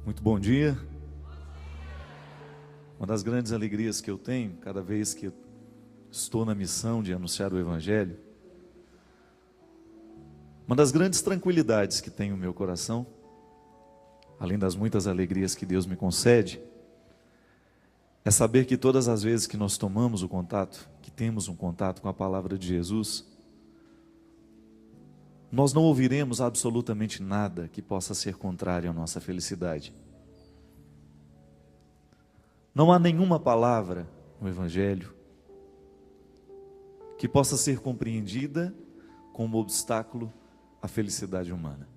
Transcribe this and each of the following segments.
Muito bom dia. Uma das grandes alegrias que eu tenho, cada vez que eu estou na missão de anunciar o Evangelho, uma das grandes tranquilidades que tenho no meu coração, além das muitas alegrias que Deus me concede, é saber que todas as vezes que nós tomamos o contato, que temos um contato com a palavra de Jesus, nós não ouviremos absolutamente nada que possa ser contrário à nossa felicidade. Não há nenhuma palavra no Evangelho que possa ser compreendida como obstáculo à felicidade humana.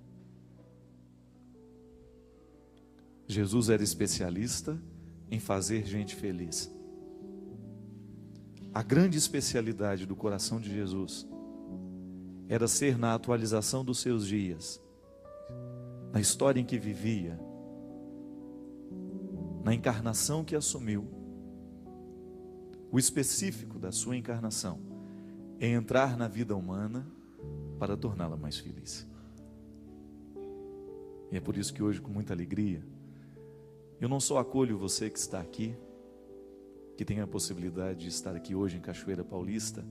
Jesus era especialista em fazer gente feliz. A grande especialidade do coração de Jesus era ser, na atualização dos seus dias, na história em que vivia, na encarnação que assumiu, o específico da sua encarnação é entrar na vida humana para torná-la mais feliz. E é por isso que hoje, com muita alegria, eu não só acolho você que está aqui, que tem a possibilidade de estar aqui hoje em Cachoeira Paulista,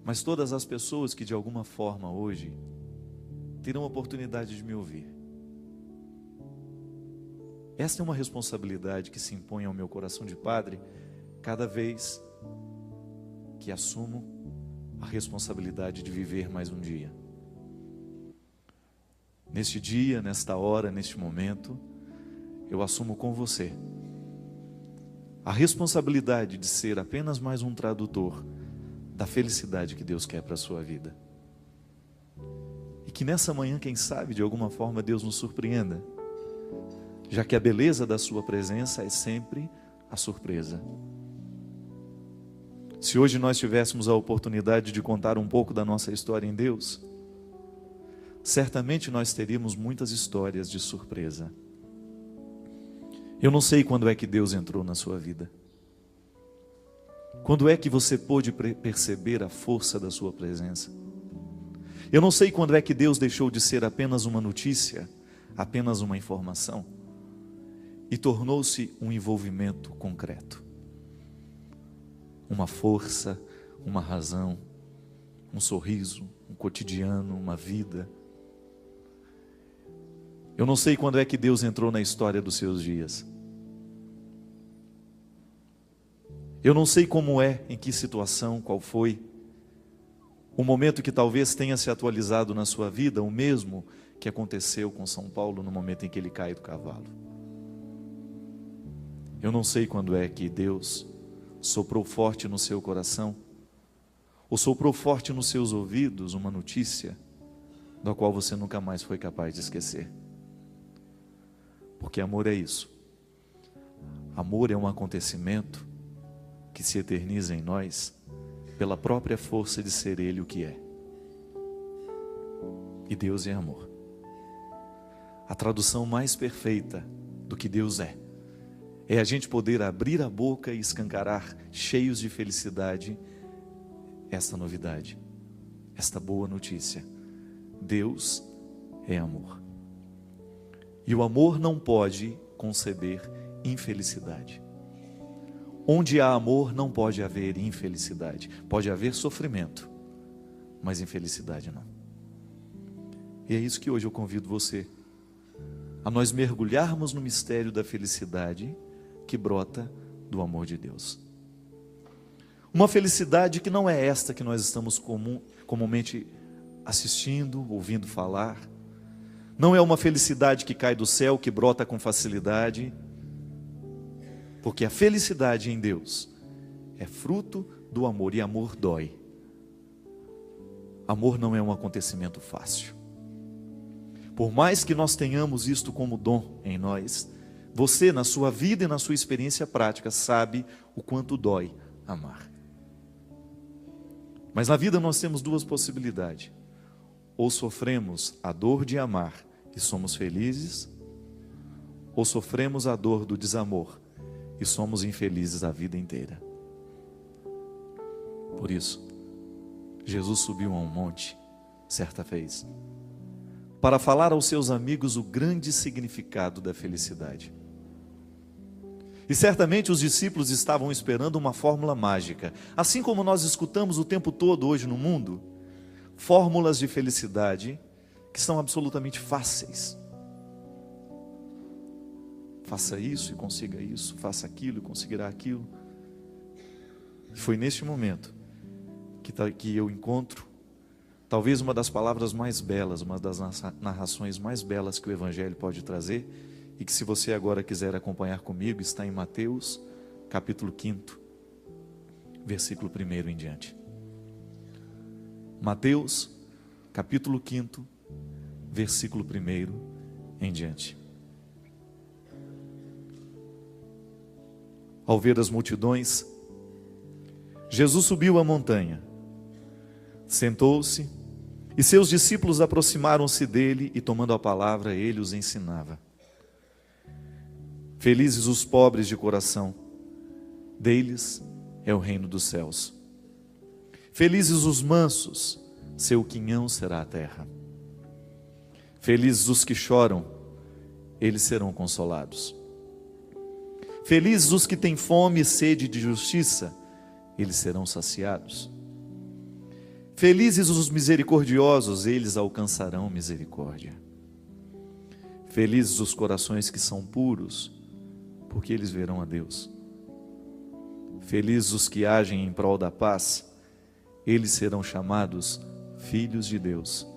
mas todas as pessoas que de alguma forma hoje terão a oportunidade de me ouvir. Esta é uma responsabilidade que se impõe ao meu coração de padre cada vez que assumo a responsabilidade de viver mais um dia. Neste dia, nesta hora, neste momento, eu assumo com você a responsabilidade de ser apenas mais um tradutor da felicidade que Deus quer para a sua vida. E que nessa manhã, quem sabe, de alguma forma Deus nos surpreenda, já que a beleza da sua presença é sempre a surpresa. Se hoje nós tivéssemos a oportunidade de contar um pouco da nossa história em Deus, certamente nós teríamos muitas histórias de surpresa. Eu não sei quando é que Deus entrou na sua vida. Quando é que você pôde perceber a força da sua presença? Eu não sei quando é que Deus deixou de ser apenas uma notícia, apenas uma informação, e tornou-se um envolvimento concreto. Uma força, uma razão, um sorriso, um cotidiano, uma vida. Eu não sei quando é que Deus entrou na história dos seus dias. Eu não sei como é, em que situação, qual foi o momento que talvez tenha se atualizado na sua vida, o mesmo que aconteceu com São Paulo no momento em que ele cai do cavalo. Eu não sei quando é que Deus soprou forte no seu coração, ou soprou forte nos seus ouvidos uma notícia da qual você nunca mais foi capaz de esquecer. Porque amor é isso. Amor é um acontecimento que se eterniza em nós pela própria força de ser Ele o que é. E Deus é amor. A tradução mais perfeita do que Deus é a gente poder abrir a boca e escancarar, cheios de felicidade, esta novidade, esta boa notícia. Deus é amor. E o amor não pode conceber infelicidade. Onde há amor não pode haver infelicidade. Pode haver sofrimento, mas infelicidade não. E é isso que hoje eu convido você a nós mergulharmos no mistério da felicidade que brota do amor de Deus. Uma felicidade que não é esta que nós estamos comumente assistindo, ouvindo falar. Não é uma felicidade que cai do céu, que brota com facilidade. Porque a felicidade em Deus é fruto do amor, e amor dói. Amor não é um acontecimento fácil. Por mais que nós tenhamos isto como dom em nós, você, na sua vida e na sua experiência prática, sabe o quanto dói amar. Mas na vida nós temos duas possibilidades. Ou sofremos a dor de amar e somos felizes, ou sofremos a dor do desamor e somos infelizes a vida inteira. Por isso, Jesus subiu a um monte, certa vez, para falar aos seus amigos o grande significado da felicidade. E certamente os discípulos estavam esperando uma fórmula mágica, assim como nós escutamos o tempo todo hoje no mundo, fórmulas de felicidade que são absolutamente fáceis. Faça isso e consiga isso, faça aquilo e conseguirá aquilo. Foi neste momento que eu encontro talvez uma das palavras mais belas, uma das narrações mais belas que o Evangelho pode trazer, e que, se você agora quiser acompanhar comigo, está em Mateus, capítulo 5, versículo 1 em diante. Mateus, capítulo 5, versículo 1 em diante. Ao ver as multidões, Jesus subiu a montanha, sentou-se, e seus discípulos aproximaram-se dele, e tomando a palavra, ele os ensinava. Felizes os pobres de coração, deles é o reino dos céus. Felizes os mansos, seu quinhão será a terra. Felizes os que choram, eles serão consolados. Felizes os que têm fome e sede de justiça, eles serão saciados. Felizes os misericordiosos, eles alcançarão misericórdia. Felizes os corações que são puros, porque eles verão a Deus. Felizes os que agem em prol da paz, eles serão chamados filhos de Deus.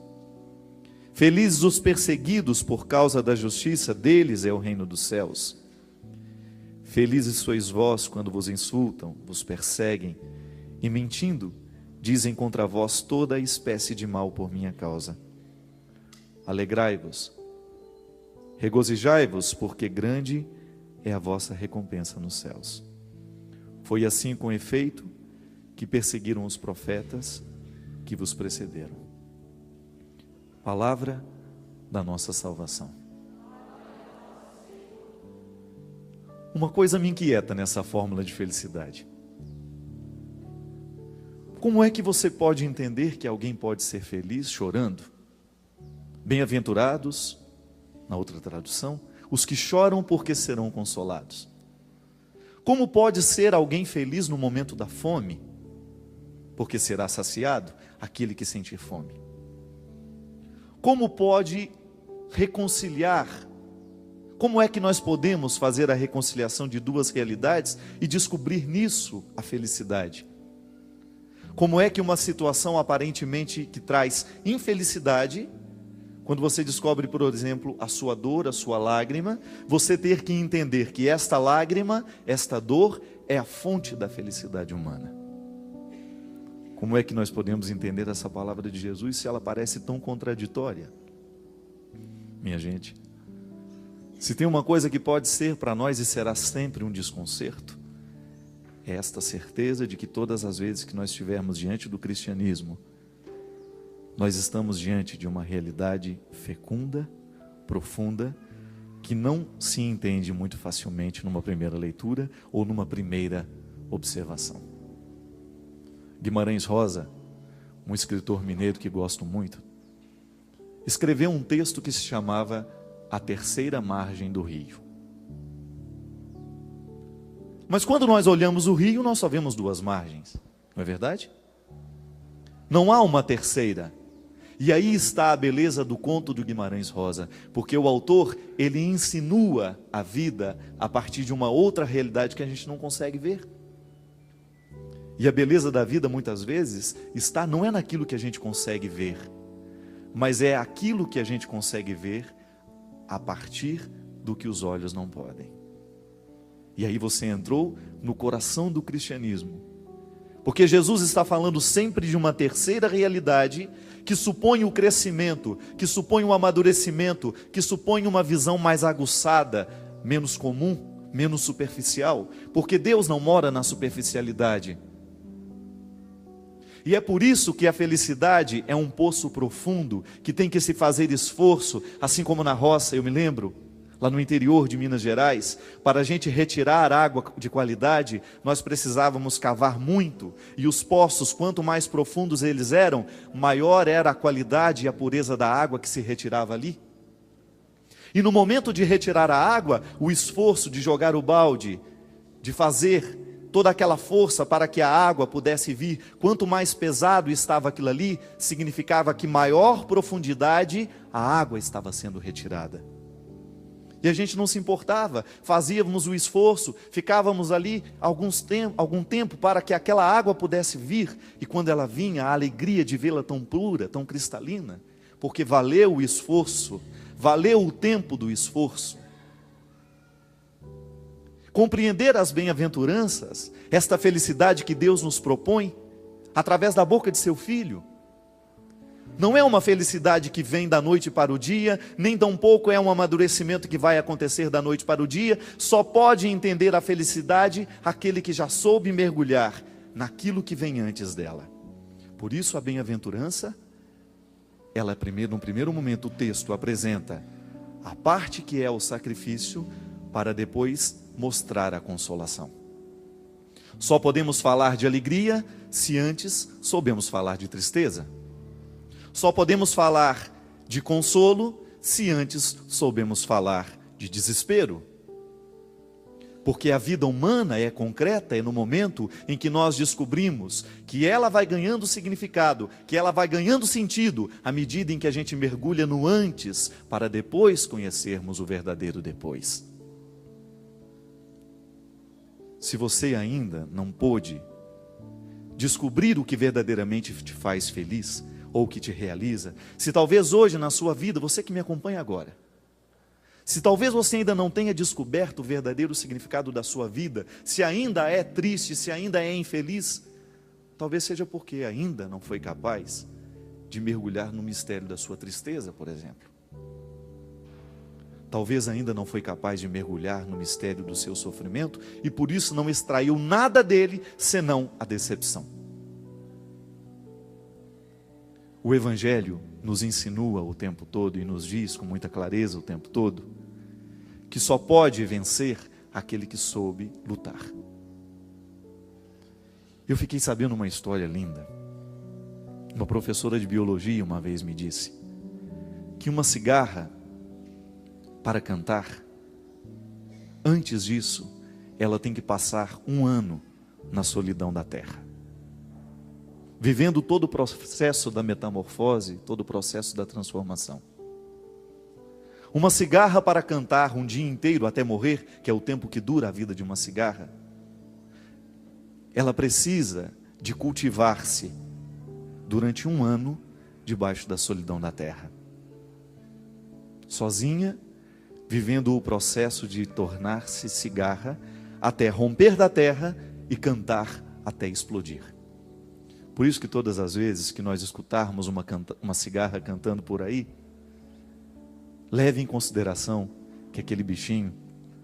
Felizes os perseguidos por causa da justiça, deles é o reino dos céus. Felizes sois vós quando vos insultam, vos perseguem e, mentindo, dizem contra vós toda a espécie de mal por minha causa. Alegrai-vos, regozijai-vos, porque grande é a vossa recompensa nos céus. Foi assim, com efeito, que perseguiram os profetas que vos precederam. Palavra da nossa salvação. Uma coisa me inquieta nessa fórmula de felicidade. Como é que você pode entender que alguém pode ser feliz chorando? Bem-aventurados, na outra tradução, os que choram porque serão consolados. Como pode ser alguém feliz no momento da fome? Porque será saciado aquele que sentir fome. Como pode reconciliar? Como é que nós podemos fazer a reconciliação de duas realidades e descobrir nisso a felicidade? Como é que uma situação aparentemente que traz infelicidade, quando você descobre, por exemplo, a sua dor, a sua lágrima, você ter que entender que esta lágrima, esta dor, é a fonte da felicidade humana. Como é que nós podemos entender essa palavra de Jesus se ela parece tão contraditória? Minha gente, se tem uma coisa que pode ser para nós e será sempre um desconcerto, é esta certeza de que todas as vezes que nós estivermos diante do cristianismo, nós estamos diante de uma realidade fecunda, profunda, que não se entende muito facilmente numa primeira leitura ou numa primeira observação. Guimarães Rosa, um escritor mineiro que gosto muito, escreveu um texto que se chamava A Terceira Margem do Rio. Mas quando nós olhamos o rio, nós só vemos duas margens, não é verdade? Não há uma terceira. E aí está a beleza do conto do Guimarães Rosa, porque o autor, ele insinua a vida a partir de uma outra realidade que a gente não consegue ver. E a beleza da vida, muitas vezes, não é naquilo que a gente consegue ver, mas é aquilo que a gente consegue ver a partir do que os olhos não podem. E aí você entrou no coração do cristianismo, porque Jesus está falando sempre de uma terceira realidade que supõe o crescimento, que supõe o amadurecimento, que supõe uma visão mais aguçada, menos comum, menos superficial, porque Deus não mora na superficialidade. E é por isso que a felicidade é um poço profundo, que tem que se fazer esforço, assim como na roça, eu me lembro, Lá no interior de Minas Gerais, para a gente retirar água de qualidade, nós precisávamos cavar muito, e os poços, quanto mais profundos eles eram, maior era a qualidade e a pureza da água que se retirava ali. E no momento de retirar a água, o esforço de jogar o balde, de fazer toda aquela força para que a água pudesse vir, quanto mais pesado estava aquilo ali, significava que maior profundidade a água estava sendo retirada. E a gente não se importava, fazíamos o esforço, ficávamos ali algum tempo para que aquela água pudesse vir, e quando ela vinha, a alegria de vê-la tão pura, tão cristalina, porque valeu o esforço, valeu o tempo do esforço. Compreender as bem-aventuranças, esta felicidade que Deus nos propõe, através da boca de seu Filho, não é uma felicidade que vem da noite para o dia, nem tampouco é um amadurecimento que vai acontecer da noite para o dia. Só pode entender a felicidade aquele que já soube mergulhar naquilo que vem antes dela. Por isso a bem-aventurança, ela no primeiro momento o texto apresenta a parte que é o sacrifício, para depois mostrar a consolação. Só podemos falar de alegria se antes soubemos falar de tristeza. Só podemos falar de consolo se antes soubemos falar de desespero. Porque a vida humana é concreta, é no momento em que nós descobrimos que ela vai ganhando significado, que ela vai ganhando sentido, à medida em que a gente mergulha no antes, para depois conhecermos o verdadeiro depois. Se você ainda não pôde descobrir o que verdadeiramente te faz feliz, ou que te realiza, se talvez hoje na sua vida, você que me acompanha agora, se talvez você ainda não tenha descoberto o verdadeiro significado da sua vida, se ainda é triste, se ainda é infeliz, talvez seja porque ainda não foi capaz de mergulhar no mistério da sua tristeza, por exemplo. Talvez ainda não foi capaz de mergulhar no mistério do seu sofrimento e por isso não extraiu nada dele, senão a decepção. O Evangelho nos insinua o tempo todo e nos diz com muita clareza o tempo todo que só pode vencer aquele que soube lutar. Eu fiquei sabendo uma história linda. Uma professora de biologia uma vez me disse que uma cigarra, para cantar, antes disso, ela tem que passar 1 ano na solidão da terra, vivendo todo o processo da metamorfose, todo o processo da transformação. Uma cigarra para cantar um dia inteiro até morrer, que é o tempo que dura a vida de uma cigarra, ela precisa de cultivar-se durante 1 ano debaixo da solidão da terra, sozinha, vivendo o processo de tornar-se cigarra até romper da terra e cantar até explodir. Por isso que todas as vezes que nós escutarmos uma cigarra cantando por aí, leve em consideração que aquele bichinho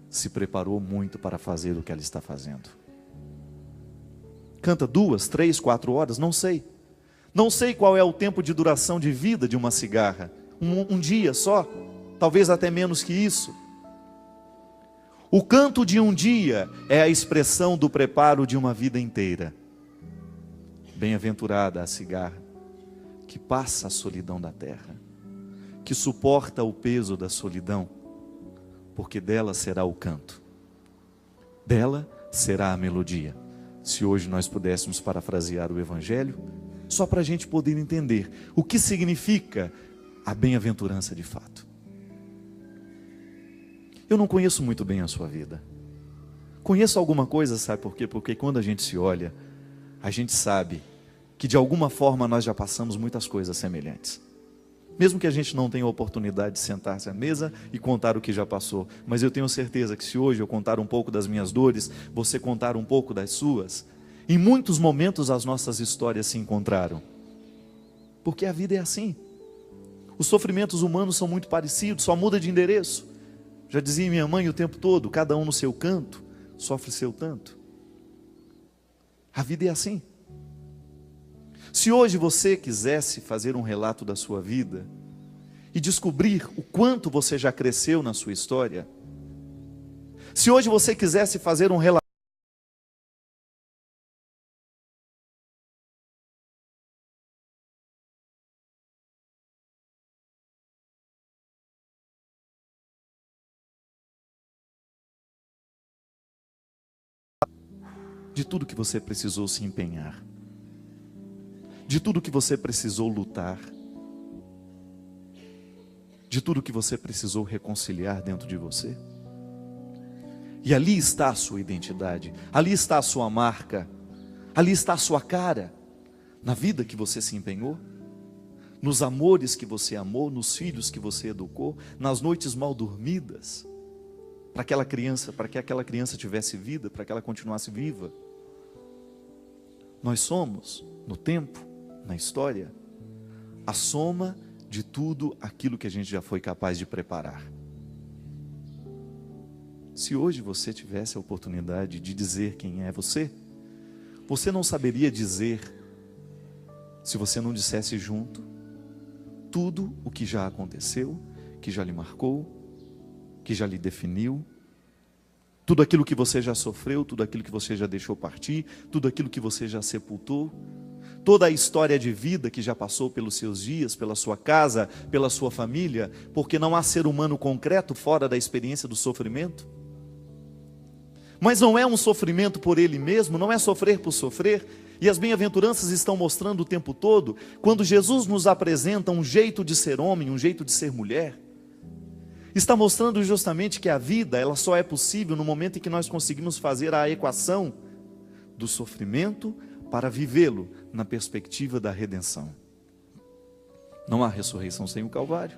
se preparou muito para fazer o que ela está fazendo. Canta 2, 3, 4 horas, não sei. Não sei qual é o tempo de duração de vida de uma cigarra. Um dia só, talvez até menos que isso. O canto de um dia é a expressão do preparo de uma vida inteira. Bem-aventurada a cigarra que passa a solidão da terra, que suporta o peso da solidão, porque dela será o canto, dela será a melodia. Se hoje nós pudéssemos parafrasear o Evangelho, só para a gente poder entender o que significa a bem-aventurança de fato. Eu não conheço muito bem a sua vida. Conheço alguma coisa, sabe por quê? Porque quando a gente se olha, a gente sabe que de alguma forma nós já passamos muitas coisas semelhantes. Mesmo que a gente não tenha a oportunidade de sentar-se à mesa e contar o que já passou. Mas eu tenho certeza que se hoje eu contar um pouco das minhas dores, você contar um pouco das suas, em muitos momentos as nossas histórias se encontraram. Porque a vida é assim. Os sofrimentos humanos são muito parecidos, só muda de endereço. Já dizia minha mãe o tempo todo, cada um no seu canto, sofre seu tanto. A vida é assim. Se hoje você quisesse fazer um relato da sua vida, e descobrir o quanto você já cresceu na sua história. Se hoje você quisesse fazer um relatório de tudo que você precisou se empenhar, de tudo que você precisou lutar, de tudo que você precisou reconciliar dentro de você. E ali está a sua identidade, ali está a sua marca, ali está a sua cara, na vida que você se empenhou, nos amores que você amou, nos filhos que você educou, nas noites mal dormidas, para que aquela criança tivesse vida, para que ela continuasse viva. Nós somos, no tempo, na história, a soma de tudo aquilo que a gente já foi capaz de preparar. Se hoje você tivesse a oportunidade de dizer quem é você, você não saberia dizer, se você não dissesse junto, tudo o que já aconteceu, que já lhe marcou, que já lhe definiu, tudo aquilo que você já sofreu, tudo aquilo que você já deixou partir, tudo aquilo que você já sepultou, toda a história de vida que já passou pelos seus dias, pela sua casa, pela sua família, porque não há ser humano concreto fora da experiência do sofrimento. Mas não é um sofrimento por ele mesmo, não é sofrer por sofrer, e as bem-aventuranças estão mostrando o tempo todo, quando Jesus nos apresenta um jeito de ser homem, um jeito de ser mulher, está mostrando justamente que a vida, ela só é possível no momento em que nós conseguimos fazer a equação do sofrimento para vivê-lo na perspectiva da redenção. Não há ressurreição sem o Calvário.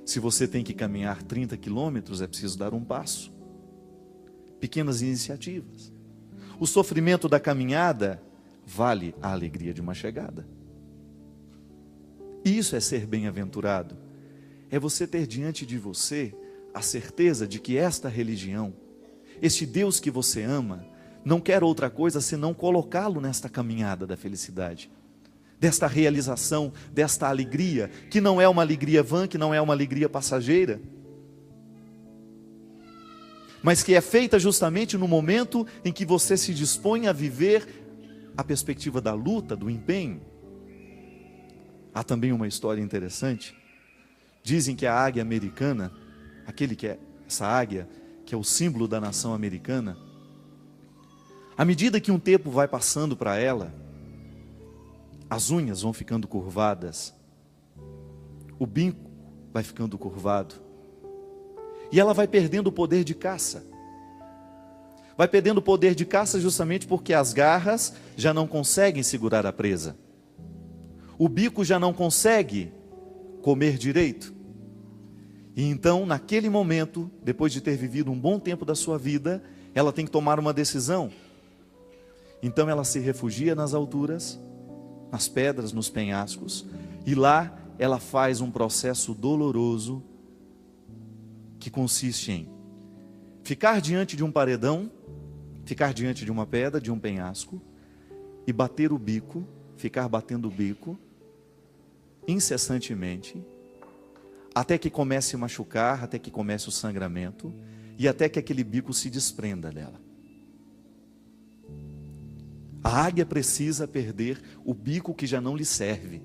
Se você tem que caminhar 30 quilômetros, é preciso dar um passo. Pequenas iniciativas. O sofrimento da caminhada vale a alegria de uma chegada. Isso é ser bem-aventurado. É você ter diante de você a certeza de que esta religião, este Deus que você ama, não quer outra coisa senão colocá-lo nesta caminhada da felicidade, desta realização, desta alegria, que não é uma alegria vã, que não é uma alegria passageira, mas que é feita justamente no momento em que você se dispõe a viver a perspectiva da luta, do empenho. Há também uma história interessante. Dizem que a águia americana, essa águia, que é o símbolo da nação americana, à medida que um tempo vai passando para ela, as unhas vão ficando curvadas, o bico vai ficando curvado, e ela vai perdendo o poder de caça. Vai perdendo o poder de caça justamente porque as garras já não conseguem segurar a presa. O bico já não consegue comer direito. E então, naquele momento, depois de ter vivido um bom tempo da sua vida, ela tem que tomar uma decisão. Então ela se refugia nas alturas, nas pedras, nos penhascos, e lá ela faz um processo doloroso, que consiste em ficar diante de um paredão, ficar diante de uma pedra, de um penhasco, e bater o bico, ficar batendo o bico, incessantemente, até que comece a machucar, até que comece o sangramento, e até que aquele bico se desprenda dela. A águia precisa perder o bico que já não lhe serve.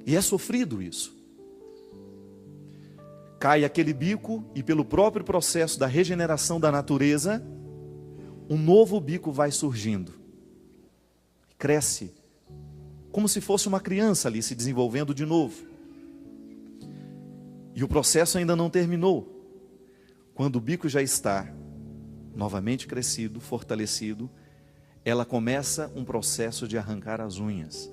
E é sofrido isso. Cai aquele bico e pelo próprio processo da regeneração da natureza, um novo bico vai surgindo. Cresce, como se fosse uma criança ali se desenvolvendo de novo. E o processo ainda não terminou. Quando o bico já está novamente crescido, fortalecido, ela começa um processo de arrancar as unhas.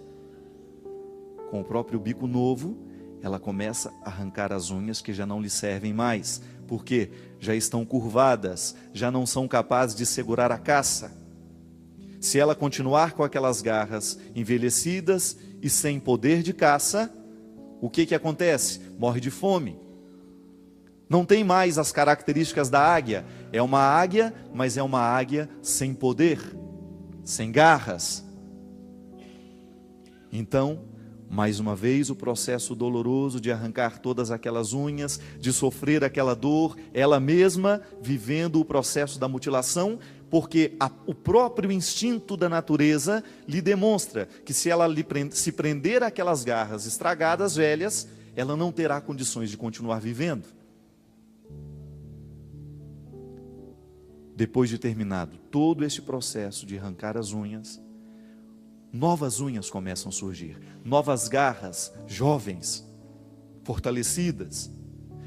Com o próprio bico novo, ela começa a arrancar as unhas que já não lhe servem mais, porque já estão curvadas, já não são capazes de segurar a caça. Se ela continuar com aquelas garras envelhecidas e sem poder de caça, o que acontece? Morre de fome. Não tem mais as características da águia. É uma águia, mas é uma águia sem poder, sem garras. Então, Mais uma vez, o processo doloroso de arrancar todas aquelas unhas, de sofrer aquela dor, ela mesma vivendo o processo da mutilação, porque o próprio instinto da natureza lhe demonstra que se ela se prender àquelas garras estragadas, velhas, ela não terá condições de continuar vivendo. Depois de terminado todo este processo de arrancar as unhas, novas unhas começam a surgir, novas garras, jovens, fortalecidas,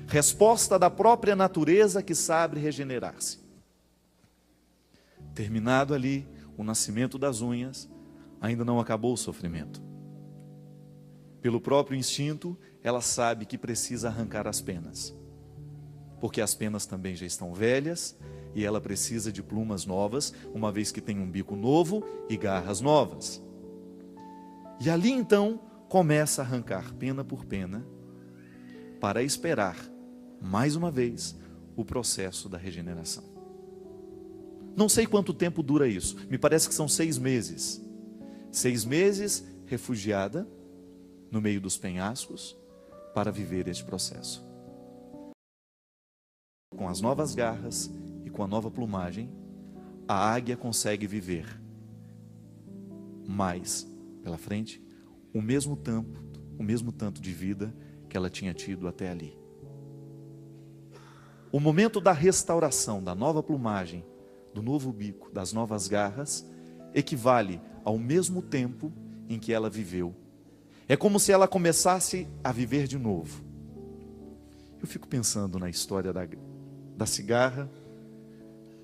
resposta da própria natureza que sabe regenerar-se. Terminado ali o nascimento das unhas, ainda não acabou o sofrimento. Pelo próprio instinto, ela sabe que precisa arrancar as penas, porque as penas também já estão velhas, e ela precisa de plumas novas, uma vez que tem um bico novo e garras novas. E ali então começa a arrancar pena por pena, para esperar, mais uma vez, o processo da regeneração. Não sei quanto tempo dura isso, me parece que são 6 meses. 6 meses refugiada no meio dos penhascos para viver este processo. Com as novas garras e com a nova plumagem, a águia consegue viver mais pela frente, o mesmo tanto de vida que ela tinha tido até ali. O momento da restauração, da nova plumagem, do novo bico, das novas garras, equivale ao mesmo tempo em que ela viveu. É como se ela começasse a viver de novo. Eu fico pensando na história da cigarra,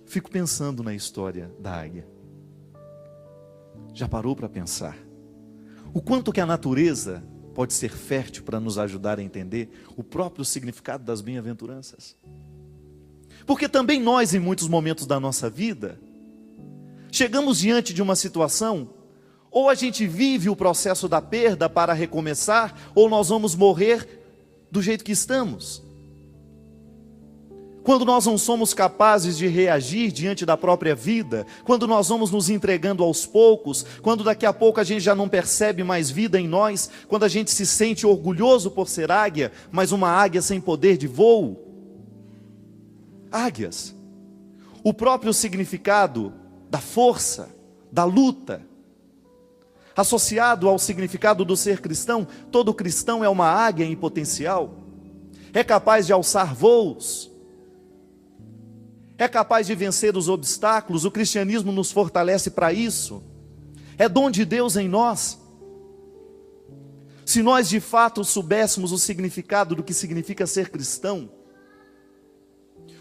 fico pensando na história da águia. Já parou para pensar o quanto que a natureza pode ser fértil para nos ajudar a entender o próprio significado das bem-aventuranças? Porque também nós, em muitos momentos da nossa vida, chegamos diante de uma situação, ou a gente vive o processo da perda para recomeçar, ou nós vamos morrer do jeito que estamos. Quando nós não somos capazes de reagir diante da própria vida, quando nós vamos nos entregando aos poucos, quando daqui a pouco a gente já não percebe mais vida em nós, quando a gente se sente orgulhoso por ser águia, mas uma águia sem poder de voo. Águias, o próprio significado da força, da luta, associado ao significado do ser cristão, todo cristão é uma águia em potencial, é capaz de alçar voos, é capaz de vencer os obstáculos. O cristianismo nos fortalece para isso, é dom de Deus em nós. Se nós de fato soubéssemos o significado do que significa ser cristão,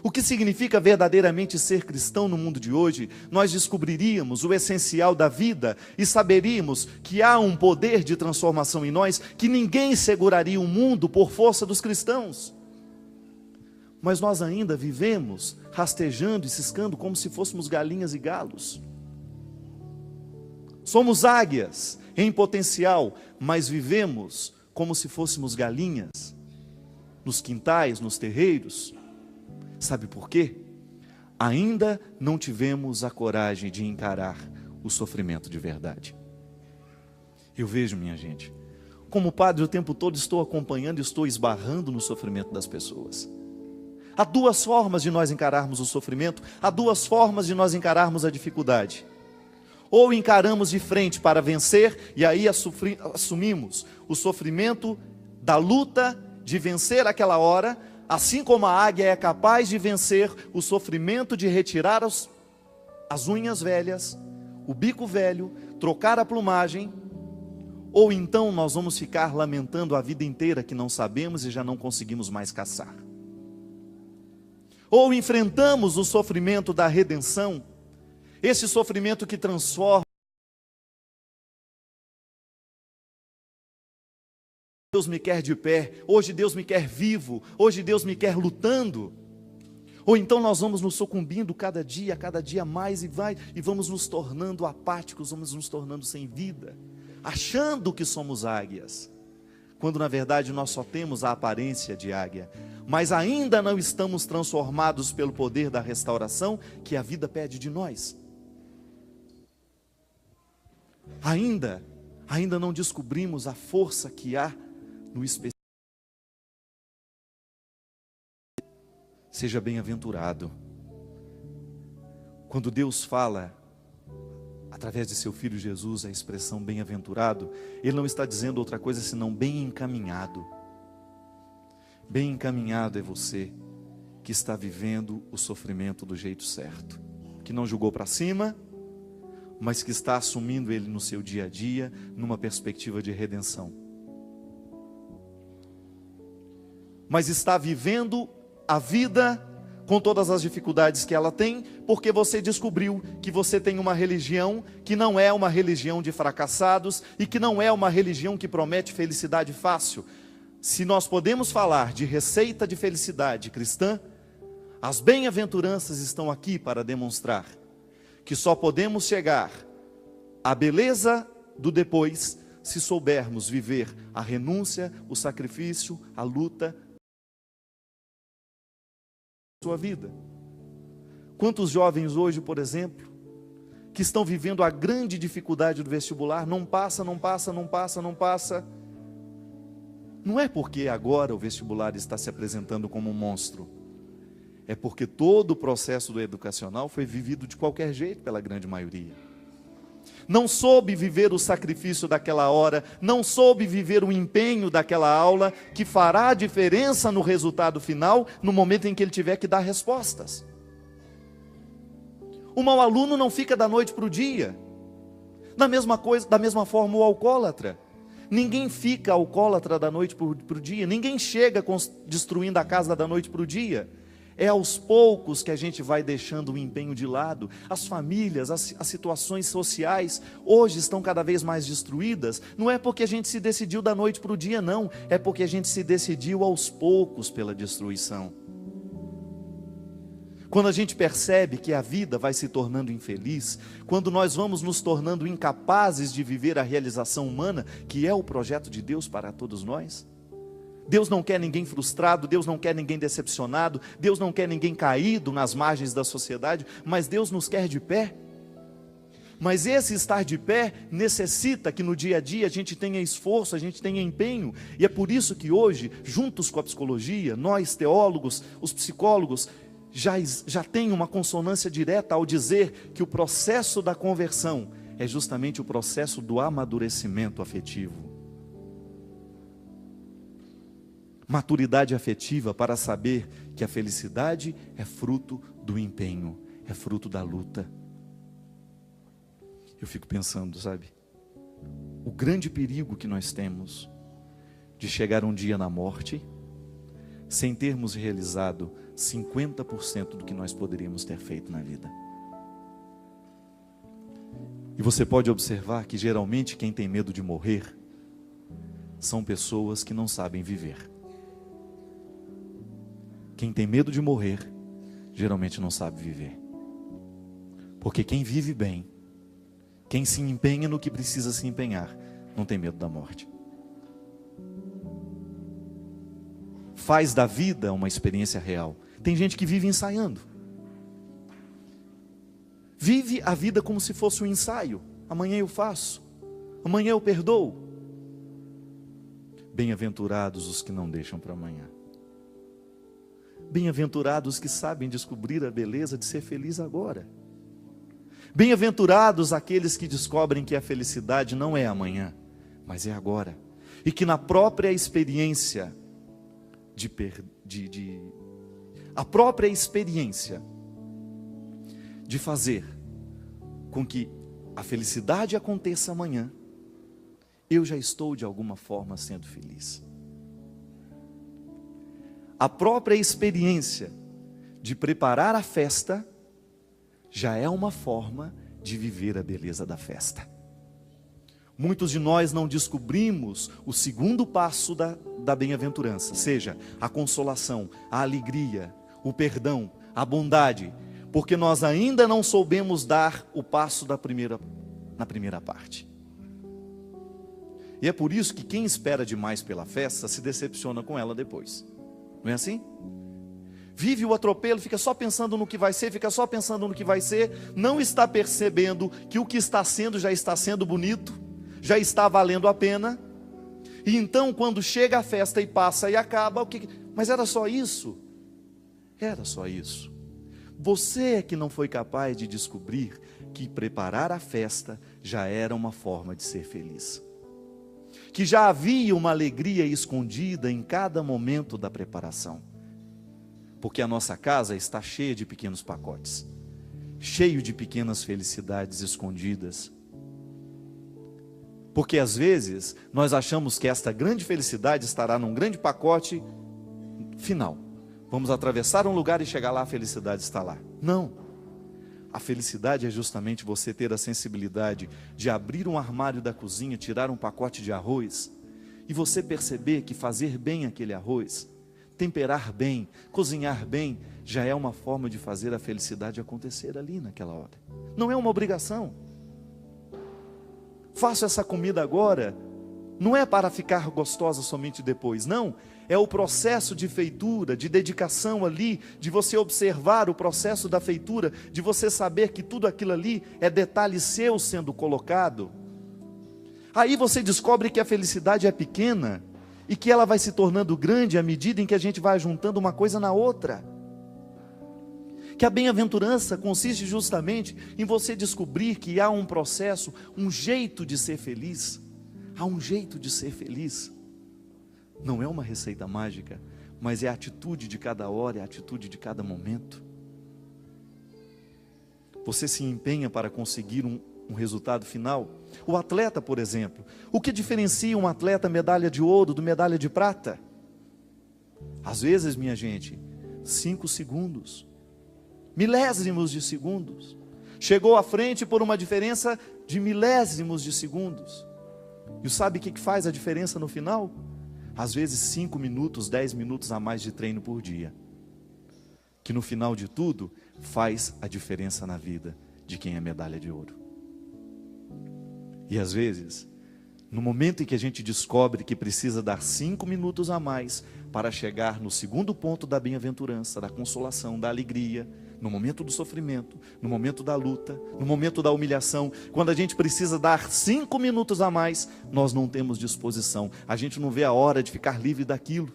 o que significa verdadeiramente ser cristão no mundo de hoje, nós descobriríamos o essencial da vida e saberíamos que há um poder de transformação em nós, que ninguém seguraria o mundo por força dos cristãos. Mas nós ainda vivemos rastejando e ciscando como se fôssemos galinhas e galos. Somos águias em potencial, mas vivemos como se fôssemos galinhas nos quintais, nos terreiros. Sabe por quê? Ainda não tivemos a coragem de encarar o sofrimento de verdade. Eu vejo, minha gente, como padre o tempo todo estou acompanhando, estou esbarrando no sofrimento das pessoas. Há 2 formas de nós encararmos o sofrimento, há 2 formas de nós encararmos a dificuldade. Ou encaramos de frente para vencer, e aí assumimos o sofrimento da luta de vencer aquela hora, assim como a águia é capaz de vencer o sofrimento de retirar as unhas velhas, o bico velho, trocar a plumagem, ou então nós vamos ficar lamentando a vida inteira que não sabemos e já não conseguimos mais caçar. Ou enfrentamos o sofrimento da redenção, esse sofrimento que transforma. Deus me quer de pé, hoje Deus me quer vivo, hoje Deus me quer lutando. Ou então nós vamos nos sucumbindo cada dia mais e vamos nos tornando apáticos, vamos nos tornando sem vida, achando que somos águias, quando na verdade nós só temos a aparência de águia, mas ainda não estamos transformados pelo poder da restauração que a vida pede de nós. Ainda Ainda não descobrimos a força que há no especial. Seja bem-aventurado. Quando Deus fala, através de seu Filho Jesus, a expressão bem-aventurado, Ele não está dizendo outra coisa senão bem encaminhado. Bem encaminhado é você que está vivendo o sofrimento do jeito certo, que não julgou para cima, mas que está assumindo ele no seu dia a dia, numa perspectiva de redenção. Mas está vivendo a vida com todas as dificuldades que ela tem, porque você descobriu que você tem uma religião que não é uma religião de fracassados e que não é uma religião que promete felicidade fácil. Se nós podemos falar de receita de felicidade cristã, as bem-aventuranças estão aqui para demonstrar que só podemos chegar à beleza do depois se soubermos viver a renúncia, o sacrifício, a luta da sua vida. Quantos jovens hoje, por exemplo, que estão vivendo a grande dificuldade do vestibular, não passa. Não é porque agora o vestibular está se apresentando como um monstro. É porque todo o processo do educacional foi vivido de qualquer jeito pela grande maioria. Não soube viver o sacrifício daquela hora, não soube viver o empenho daquela aula, que fará a diferença no resultado final, no momento em que ele tiver que dar respostas. O mau aluno não fica da noite para o dia. Da mesma forma o alcoólatra. Ninguém fica alcoólatra da noite para o dia, ninguém chega destruindo a casa da noite para o dia. É aos poucos que a gente vai deixando o empenho de lado. As famílias, as situações sociais, hoje estão cada vez mais destruídas. Não é porque a gente se decidiu da noite para o dia, não. É porque a gente se decidiu aos poucos pela destruição. Quando a gente percebe que a vida vai se tornando infeliz, quando nós vamos nos tornando incapazes de viver a realização humana, que é o projeto de Deus para todos nós. Deus não quer ninguém frustrado, Deus não quer ninguém decepcionado, Deus não quer ninguém caído nas margens da sociedade, mas Deus nos quer de pé. Mas esse estar de pé necessita que no dia a dia a gente tenha esforço, a gente tenha empenho. E é por isso que hoje, juntos com a psicologia, nós teólogos, os psicólogos, já tem uma consonância direta ao dizer que o processo da conversão é justamente o processo do amadurecimento afetivo. Maturidade afetiva para saber que a felicidade é fruto do empenho, é fruto da luta. Eu fico pensando, sabe, o grande perigo que nós temos de chegar um dia na morte sem termos realizado 50% do que nós poderíamos ter feito na vida. E você pode observar que geralmente quem tem medo de morrer são pessoas que não sabem viver. Quem tem medo de morrer, geralmente não sabe viver. Porque quem vive bem, quem se empenha no que precisa se empenhar, não tem medo da morte. Faz da vida uma experiência real. Tem gente que vive ensaiando. Vive a vida como se fosse um ensaio. Amanhã eu faço. Amanhã eu perdoo. Bem-aventurados os que não deixam para amanhã. Bem-aventurados que sabem descobrir a beleza de ser feliz agora. Bem-aventurados aqueles que descobrem que a felicidade não é amanhã, mas é agora. E que na própria experiência a própria experiência de fazer com que a felicidade aconteça amanhã, eu já estou de alguma forma sendo feliz. A própria experiência de preparar a festa já é uma forma de viver a beleza da festa. Muitos de nós não descobrimos o segundo passo da bem-aventurança, seja a consolação, a alegria, o perdão, a bondade, porque nós ainda não soubemos dar o passo na primeira parte. E é por isso que quem espera demais pela festa se decepciona com ela depois. Não é assim? Vive o atropelo, fica só pensando no que vai ser, não está percebendo que o que está sendo já está sendo bonito, já está valendo a pena. E então, quando chega a festa e passa e acaba, mas era só isso? Era só isso. Você é que não foi capaz de descobrir que preparar a festa já era uma forma de ser feliz. Que já havia uma alegria escondida em cada momento da preparação. Porque a nossa casa está cheia de pequenos pacotes, cheio de pequenas felicidades escondidas. Porque às vezes nós achamos que esta grande felicidade estará num grande pacote final. Vamos atravessar um lugar e chegar lá, a felicidade está lá. Não. A felicidade é justamente você ter a sensibilidade de abrir um armário da cozinha, tirar um pacote de arroz e você perceber que fazer bem aquele arroz, temperar bem, cozinhar bem, já é uma forma de fazer a felicidade acontecer ali naquela hora. Não é uma obrigação. Faço essa comida agora, não é para ficar gostosa somente depois, não. É o processo de feitura, de dedicação ali, de você observar o processo da feitura, de você saber que tudo aquilo ali é detalhe seu sendo colocado. Aí você descobre que a felicidade é pequena e que ela vai se tornando grande à medida em que a gente vai juntando uma coisa na outra. Que a bem-aventurança consiste justamente em você descobrir que há um processo, um jeito de ser feliz. Há um jeito de ser feliz. Não é uma receita mágica, mas é a atitude de cada hora, é a atitude de cada momento. Você se empenha para conseguir um resultado final. O atleta, por exemplo, o que diferencia um atleta medalha de ouro do medalha de prata? Às vezes, minha gente, 5 segundos, milésimos de segundos. Chegou à frente por uma diferença de milésimos de segundos. E sabe o que faz a diferença no final? Às vezes 5 minutos, 10 minutos a mais de treino por dia. Que no final de tudo, faz a diferença na vida de quem é medalha de ouro. E às vezes, no momento em que a gente descobre que precisa dar 5 minutos a mais para chegar no segundo ponto da bem-aventurança, da consolação, da alegria, no momento do sofrimento, no momento da luta, no momento da humilhação, quando a gente precisa dar 5 minutos a mais, nós não temos disposição, a gente não vê a hora de ficar livre daquilo.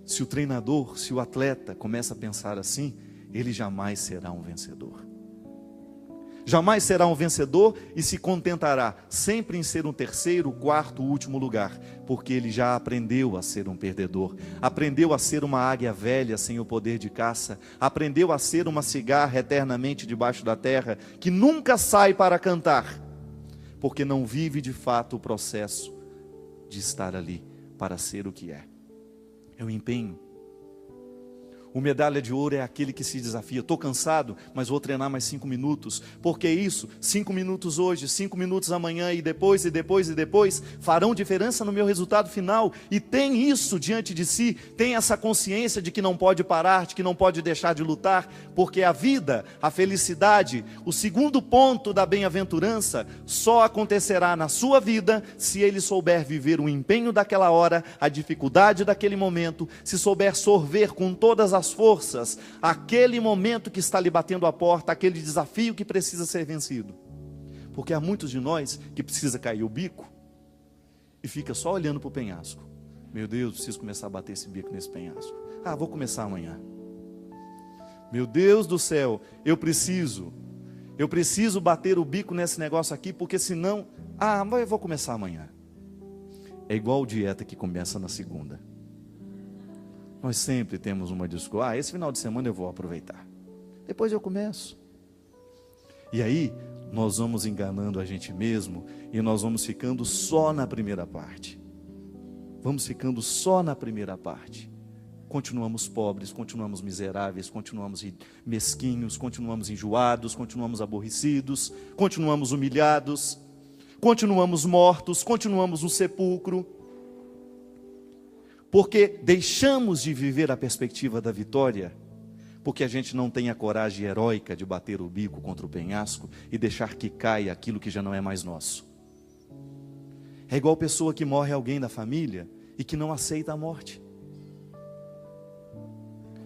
Se o treinador, se o atleta começa a pensar assim, ele jamais será um vencedor. Jamais será um vencedor e se contentará sempre em ser um terceiro, quarto, último lugar, porque ele já aprendeu a ser um perdedor, aprendeu a ser uma águia velha sem o poder de caça, aprendeu a ser uma cigarra eternamente debaixo da terra, que nunca sai para cantar, porque não vive de fato o processo de estar ali para ser o que é. É o empenho. O medalha de ouro é aquele que se desafia. Estou cansado, mas vou treinar mais 5 minutos. Por que isso? 5 minutos hoje, 5 minutos amanhã e depois, farão diferença no meu resultado final. E tem isso diante de si, tem essa consciência de que não pode parar, de que não pode deixar de lutar, porque a vida, a felicidade, o segundo ponto da bem-aventurança, só acontecerá na sua vida se ele souber viver o empenho daquela hora, a dificuldade daquele momento, se souber sorver com todas as forças, aquele momento que está lhe batendo a porta, aquele desafio que precisa ser vencido. Porque há muitos de nós que precisa cair o bico e fica só olhando para o penhasco. Meu Deus, preciso começar a bater esse bico nesse penhasco. Vou começar amanhã. Meu Deus do céu, eu preciso bater o bico nesse negócio aqui, porque senão, mas eu vou começar amanhã. É igual dieta que começa na segunda. Nós sempre temos uma desculpa. Esse final de semana eu vou aproveitar. Depois eu começo. E aí, nós vamos enganando a gente mesmo e nós vamos ficando só na primeira parte. Vamos ficando só na primeira parte. Continuamos pobres, continuamos miseráveis, continuamos mesquinhos, continuamos enjoados, continuamos aborrecidos, continuamos humilhados, continuamos mortos, continuamos no sepulcro. Porque deixamos de viver a perspectiva da vitória, porque a gente não tem a coragem heróica de bater o bico contra o penhasco e deixar que caia aquilo que já não é mais nosso. É igual pessoa que morre alguém da família e que não aceita a morte.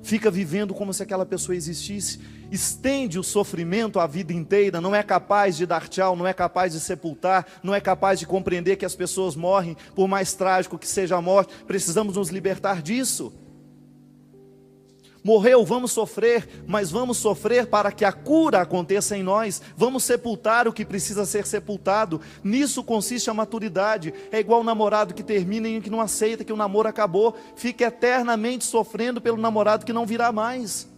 fica vivendo como se aquela pessoa existisse, estende o sofrimento a vida inteira, não é capaz de dar tchau, não é capaz de sepultar, não é capaz de compreender que as pessoas morrem, por mais trágico que seja a morte. Precisamos nos libertar disso. Morreu, vamos sofrer, mas vamos sofrer para que a cura aconteça em nós. Vamos sepultar o que precisa ser sepultado. Nisso consiste a maturidade. É igual o namorado que termina e que não aceita que o namoro acabou, fica eternamente sofrendo pelo namorado que não virá mais.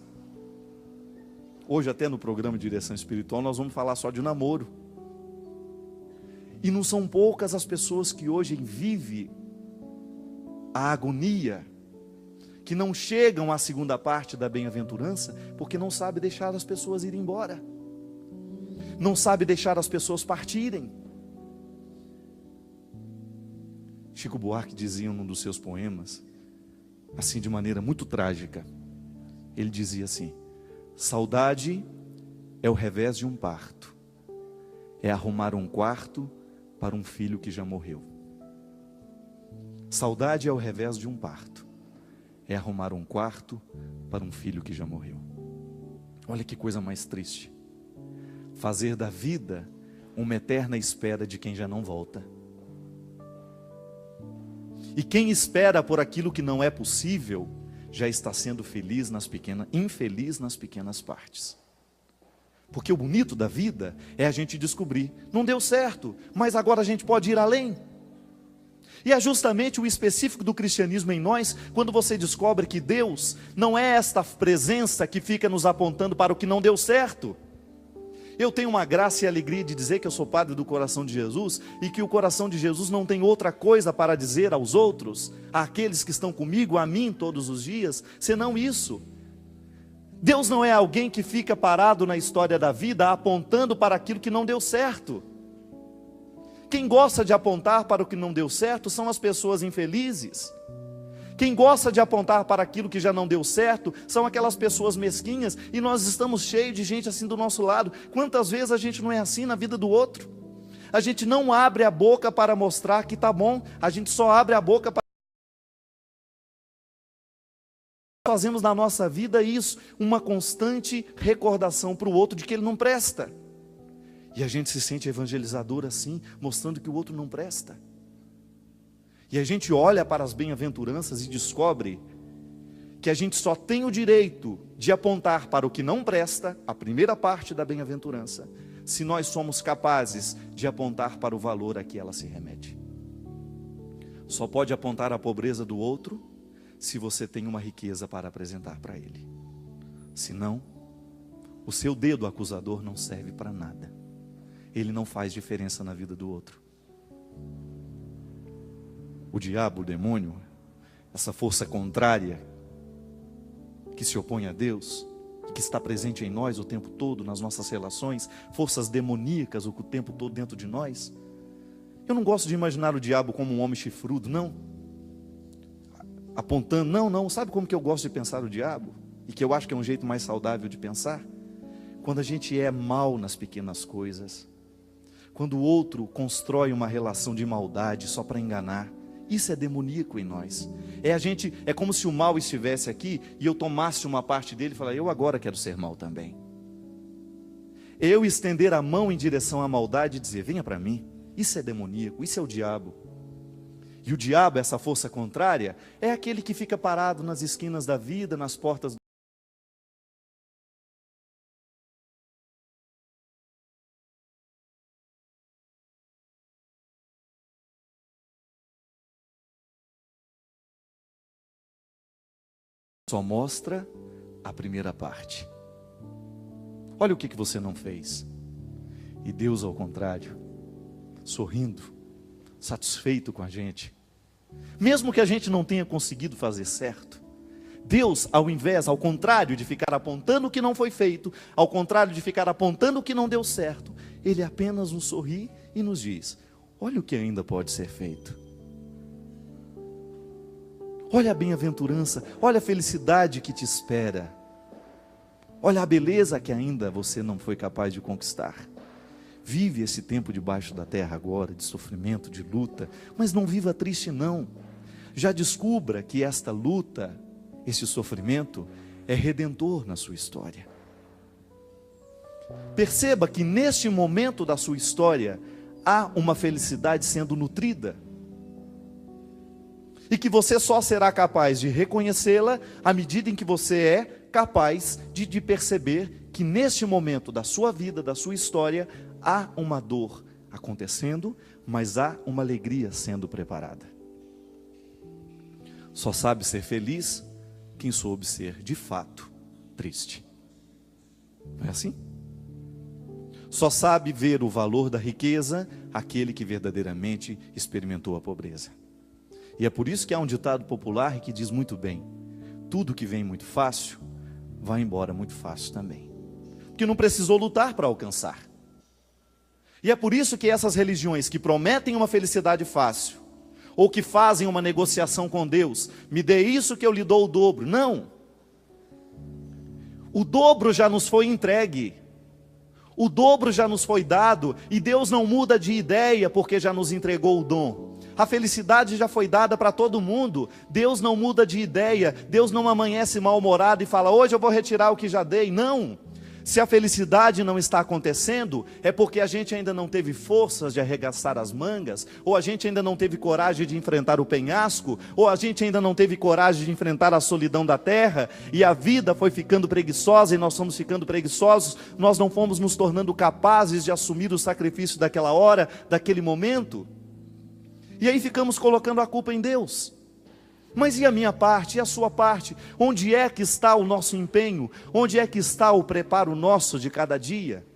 Hoje, até no programa de direção espiritual, nós vamos falar só de namoro. E não são poucas as pessoas que hoje vivem a agonia, que não chegam à segunda parte da bem-aventurança, porque não sabe deixar as pessoas irem embora, não sabe deixar as pessoas partirem. Chico Buarque dizia num dos seus poemas, assim de maneira muito trágica, ele dizia assim: saudade é o revés de um parto, é arrumar um quarto para um filho que já morreu. Saudade é o revés de um parto, é arrumar um quarto para um filho que já morreu. Olha que coisa mais triste. Fazer da vida uma eterna espera de quem já não volta. E quem espera por aquilo que não é possível, já está sendo infeliz nas pequenas partes. Porque o bonito da vida é a gente descobrir, não deu certo, mas agora a gente pode ir além. E é justamente o específico do cristianismo em nós, quando você descobre que Deus não é esta presença que fica nos apontando para o que não deu certo. Eu tenho uma graça e alegria de dizer que eu sou padre do coração de Jesus, e que o coração de Jesus não tem outra coisa para dizer aos outros, àqueles que estão comigo, a mim todos os dias, senão isso. Deus não é alguém que fica parado na história da vida apontando para aquilo que não deu certo. Quem gosta de apontar para o que não deu certo são as pessoas infelizes. Quem gosta de apontar para aquilo que já não deu certo são aquelas pessoas mesquinhas, e nós estamos cheios de gente assim do nosso lado. Quantas vezes a gente não é assim na vida do outro? A gente não abre a boca para mostrar que está bom, a gente só abre a boca para... Fazemos na nossa vida isso, uma constante recordação para o outro de que ele não presta. E a gente se sente evangelizador assim, mostrando que o outro não presta. E a gente olha para as bem-aventuranças e descobre que a gente só tem o direito de apontar para o que não presta, a primeira parte da bem-aventurança, se nós somos capazes de apontar para o valor a que ela se remete. Só pode apontar a pobreza do outro se você tem uma riqueza para apresentar para ele. Senão, o seu dedo acusador não serve para nada. Ele não faz diferença na vida do outro. O diabo, o demônio, essa força contrária que se opõe a Deus, que está presente em nós o tempo todo, nas nossas relações, forças demoníacas o tempo todo dentro de nós. Eu não gosto de imaginar o diabo como um homem chifrudo, não. Apontando, não. Sabe como que eu gosto de pensar o diabo? E que eu acho que é um jeito mais saudável de pensar? Quando a gente é mal nas pequenas coisas. Quando o outro constrói uma relação de maldade só para enganar. Isso é demoníaco em nós. É como se o mal estivesse aqui e eu tomasse uma parte dele e falasse: eu agora quero ser mal também. Eu estender a mão em direção à maldade e dizer: venha para mim. Isso é demoníaco, isso é o diabo. E o diabo, essa força contrária, é aquele que fica parado nas esquinas da vida, nas portas do... Só mostra a primeira parte. Olha o que você não fez. E Deus, ao contrário, sorrindo, satisfeito com a gente, mesmo que a gente não tenha conseguido fazer certo, Deus, ao contrário de ficar apontando o que não foi feito, ao contrário de ficar apontando o que não deu certo, Ele apenas nos sorri e nos diz: olha o que ainda pode ser feito. Olha a bem-aventurança, olha a felicidade que te espera. Olha a beleza que ainda você não foi capaz de conquistar. Vive esse tempo debaixo da terra agora, de sofrimento, de luta, mas não viva triste não. Já descubra que esta luta, esse sofrimento, é redentor na sua história. Perceba que neste momento da sua história, há uma felicidade sendo nutrida. E que você só será capaz de reconhecê-la à medida em que você é capaz de perceber que neste momento da sua vida, da sua história, há uma dor acontecendo, mas há uma alegria sendo preparada. Só sabe ser feliz quem soube ser, de fato, triste. Não é assim? Só sabe ver o valor da riqueza aquele que verdadeiramente experimentou a pobreza. E é por isso que há um ditado popular que diz muito bem: tudo que vem muito fácil, vai embora muito fácil também. Porque não precisou lutar para alcançar. E é por isso que essas religiões que prometem uma felicidade fácil, ou que fazem uma negociação com Deus, me dê isso que eu lhe dou o dobro. Não. O dobro já nos foi entregue. O dobro já nos foi dado, e Deus não muda de ideia porque já nos entregou o dom. A felicidade já foi dada para todo mundo. Deus não muda de ideia. Deus não amanhece mal-humorado e fala: hoje eu vou retirar o que já dei. Não. Se a felicidade não está acontecendo, é porque a gente ainda não teve forças de arregaçar as mangas, ou a gente ainda não teve coragem de enfrentar o penhasco, ou a gente ainda não teve coragem de enfrentar a solidão da terra, e a vida foi ficando preguiçosa, e nós fomos ficando preguiçosos, nós não fomos nos tornando capazes de assumir o sacrifício daquela hora, daquele momento, e aí ficamos colocando a culpa em Deus. Mas e a minha parte, e a sua parte? Onde é que está o nosso empenho? Onde é que está o preparo nosso de cada dia?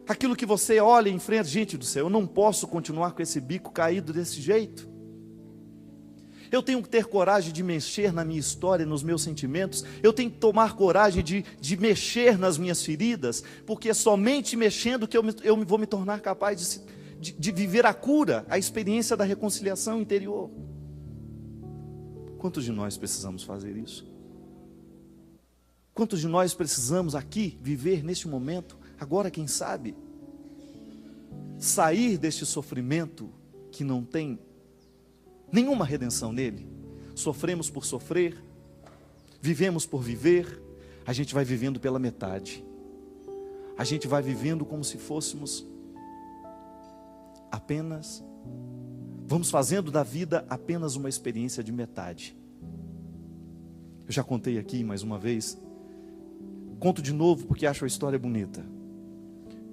Aquilo que você olha em frente, gente do céu, eu não posso continuar com esse bico caído desse jeito. Eu tenho que ter coragem de mexer na minha história, nos meus sentimentos. Eu tenho que tomar coragem de mexer nas minhas feridas, porque é somente mexendo que eu vou me tornar capaz de viver a cura, a experiência da reconciliação interior. Quantos de nós precisamos fazer isso? Quantos de nós precisamos aqui viver neste momento, agora quem sabe, sair deste sofrimento que não tem nenhuma redenção nele? Sofremos por sofrer, vivemos por viver, a gente vai vivendo pela metade, a gente vai vivendo como se fôssemos apenas, vamos fazendo da vida apenas uma experiência de metade. Eu já contei aqui mais uma vez, conto de novo porque acho a história bonita.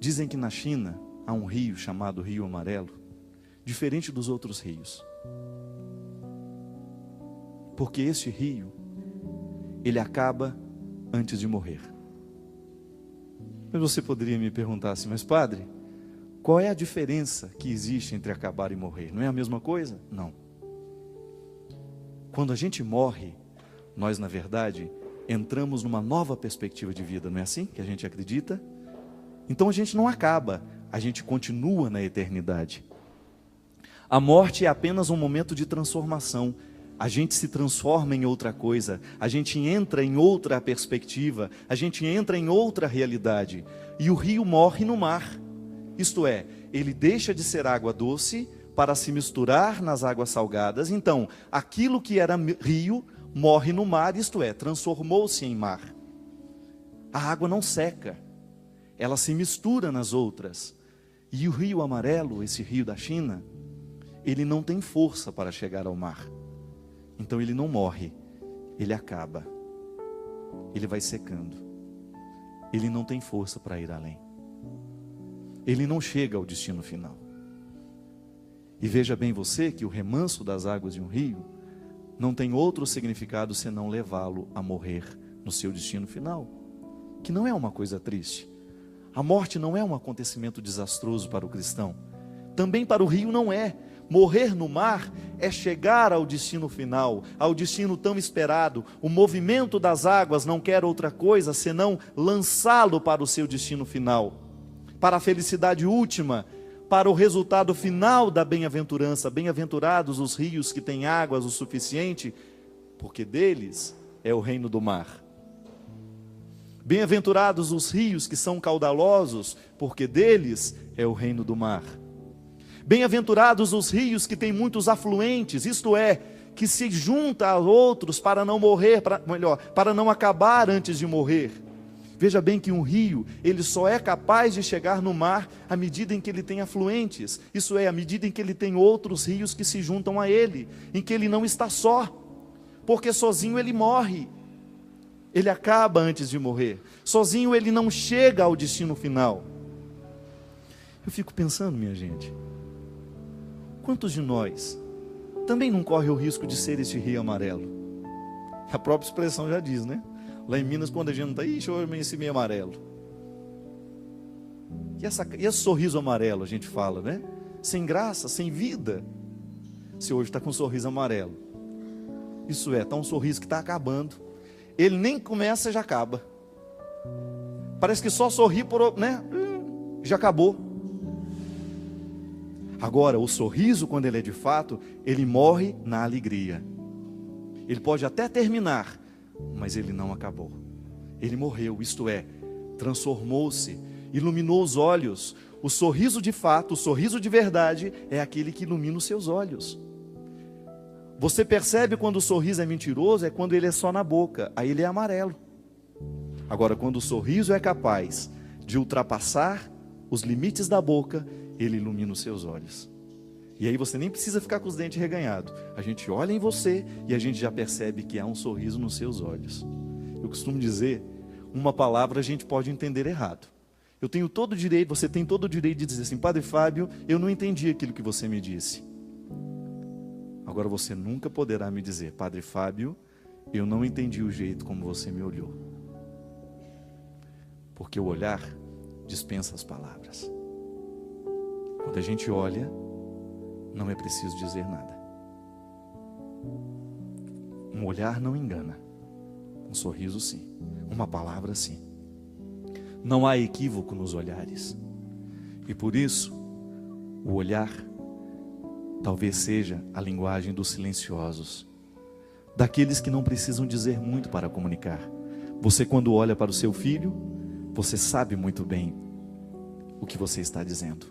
Dizem que na China há um rio chamado Rio Amarelo, diferente dos outros rios. Porque este rio, ele acaba antes de morrer. Mas você poderia me perguntar assim: mas padre, qual é a diferença que existe entre acabar e morrer? Não é a mesma coisa? Não. Quando a gente morre, nós na verdade entramos numa nova perspectiva de vida, não é assim que a gente acredita? Então a gente não acaba, a gente continua na eternidade. A morte é apenas um momento de transformação. A gente se transforma em outra coisa, a gente entra em outra perspectiva, a gente entra em outra realidade. E o rio morre no mar. Isto é, ele deixa de ser água doce para se misturar nas águas salgadas. Então, aquilo que era rio morre no mar, isto é, transformou-se em mar. A água não seca, ela se mistura nas outras. E o Rio Amarelo, esse rio da China, ele não tem força para chegar ao mar. Então ele não morre, ele acaba. Ele vai secando. Ele não tem força para ir além. Ele não chega ao destino final. E veja bem você que o remanso das águas de um rio não tem outro significado senão levá-lo a morrer no seu destino final, que não é uma coisa triste. A morte não é um acontecimento desastroso para o cristão. Também para o rio não é. Morrer no mar é chegar ao destino final, ao destino tão esperado. O movimento das águas não quer outra coisa senão lançá-lo para o seu destino final, para a felicidade última, para o resultado final da bem-aventurança. Bem-aventurados os rios que têm águas o suficiente, porque deles é o reino do mar. Bem-aventurados os rios que são caudalosos, porque deles é o reino do mar. Bem-aventurados os rios que têm muitos afluentes, isto é, que se junta a outros para não morrer, para não acabar antes de morrer. Veja bem que um rio, ele só é capaz de chegar no mar à medida em que ele tem afluentes. Isso é, à medida em que ele tem outros rios que se juntam a ele, em que ele não está só, porque sozinho ele morre. Ele acaba antes de morrer. Sozinho ele não chega ao destino final. Eu fico pensando, minha gente, quantos de nós também não corre o risco de ser esse rio amarelo? A própria expressão já diz, né? Lá em Minas, quando a gente não está, ixi, hoje esse meio amarelo. E esse sorriso amarelo, a gente fala, né? Sem graça, sem vida. Se hoje está com um sorriso amarelo. Isso é, está um sorriso que está acabando. Ele nem começa, já acaba. Parece que só sorri, né? Já acabou. Agora, o sorriso, quando ele é de fato, ele morre na alegria. Ele pode até terminar, mas ele não acabou. Ele morreu, isto é, transformou-se, iluminou os olhos. O sorriso de fato, o sorriso de verdade, é aquele que ilumina os seus olhos. Você percebe quando o sorriso é mentiroso, é quando ele é só na boca, aí ele é amarelo. Agora, quando o sorriso é capaz de ultrapassar os limites da boca, ele ilumina os seus olhos. E aí você nem precisa ficar com os dentes reganhados. A gente olha em você e a gente já percebe que há um sorriso nos seus olhos. Eu costumo dizer, uma palavra a gente pode entender errado. Eu tenho todo o direito, você tem todo o direito de dizer assim, Padre Fábio, eu não entendi aquilo que você me disse. Agora você nunca poderá me dizer, Padre Fábio, eu não entendi o jeito como você me olhou. Porque o olhar dispensa as palavras. Quando a gente olha, não é preciso dizer nada. Um olhar não engana. Um sorriso sim. Uma palavra sim. Não há equívoco nos olhares. E por isso, o olhar talvez seja a linguagem dos silenciosos. Daqueles que não precisam dizer muito para comunicar. Você, quando olha para o seu filho, você sabe muito bem o que você está dizendo.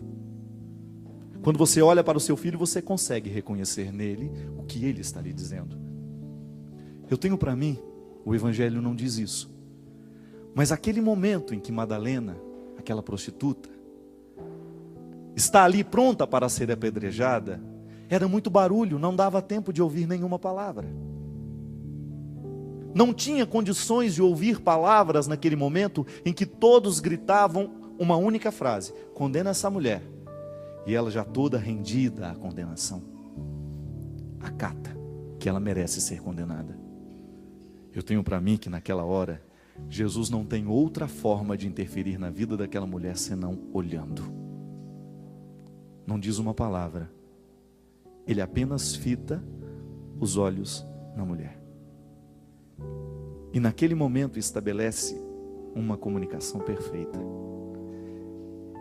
Quando você olha para o seu filho, você consegue reconhecer nele o que ele está lhe dizendo. Eu tenho para mim, o Evangelho não diz isso. Mas aquele momento em que Madalena, aquela prostituta, está ali pronta para ser apedrejada, era muito barulho, não dava tempo de ouvir nenhuma palavra. Não tinha condições de ouvir palavras naquele momento em que todos gritavam uma única frase: condena essa mulher. E ela já toda rendida à condenação, acata que ela merece ser condenada. Eu tenho para mim que naquela hora, Jesus não tem outra forma de interferir na vida daquela mulher senão olhando. Não diz uma palavra. Ele apenas fita os olhos na mulher. E naquele momento estabelece uma comunicação perfeita.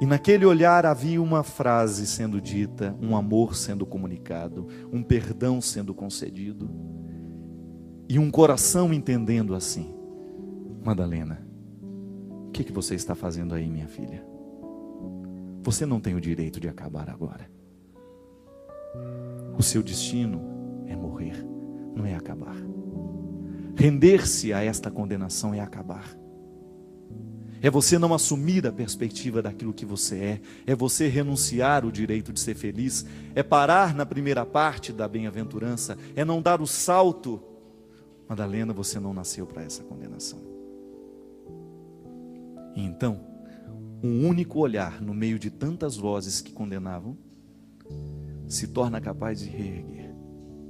E naquele olhar havia uma frase sendo dita, um amor sendo comunicado, um perdão sendo concedido, e um coração entendendo assim: Madalena, o que você está fazendo aí, minha filha? Você não tem o direito de acabar agora. O seu destino é morrer, não é acabar. Render-se a esta condenação é acabar. É você não assumir a perspectiva daquilo que você é você renunciar o direito de ser feliz, é parar na primeira parte da bem-aventurança, é não dar o salto. Madalena, você não nasceu para essa condenação. E então, um único olhar no meio de tantas vozes que condenavam, se torna capaz de reerguer,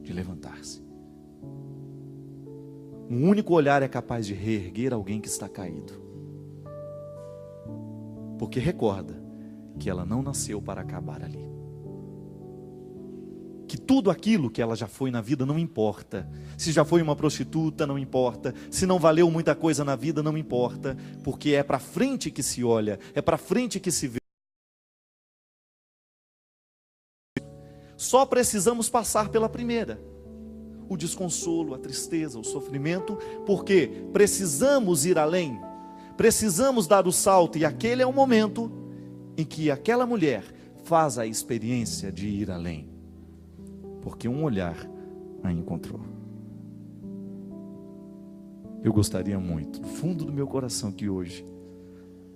de levantar-se. Um único olhar é capaz de reerguer alguém que está caído. Porque recorda que ela não nasceu para acabar ali. Que tudo aquilo que ela já foi na vida não importa. Se já foi uma prostituta, não importa. Se não valeu muita coisa na vida, não importa. Porque é para frente que se olha, é para frente que se vê. Só precisamos passar pela primeira. O desconsolo, a tristeza, o sofrimento, porque precisamos ir além. Precisamos dar o salto, e aquele é o momento em que aquela mulher faz a experiência de ir além. Porque um olhar a encontrou. Eu gostaria muito, do fundo do meu coração, que hoje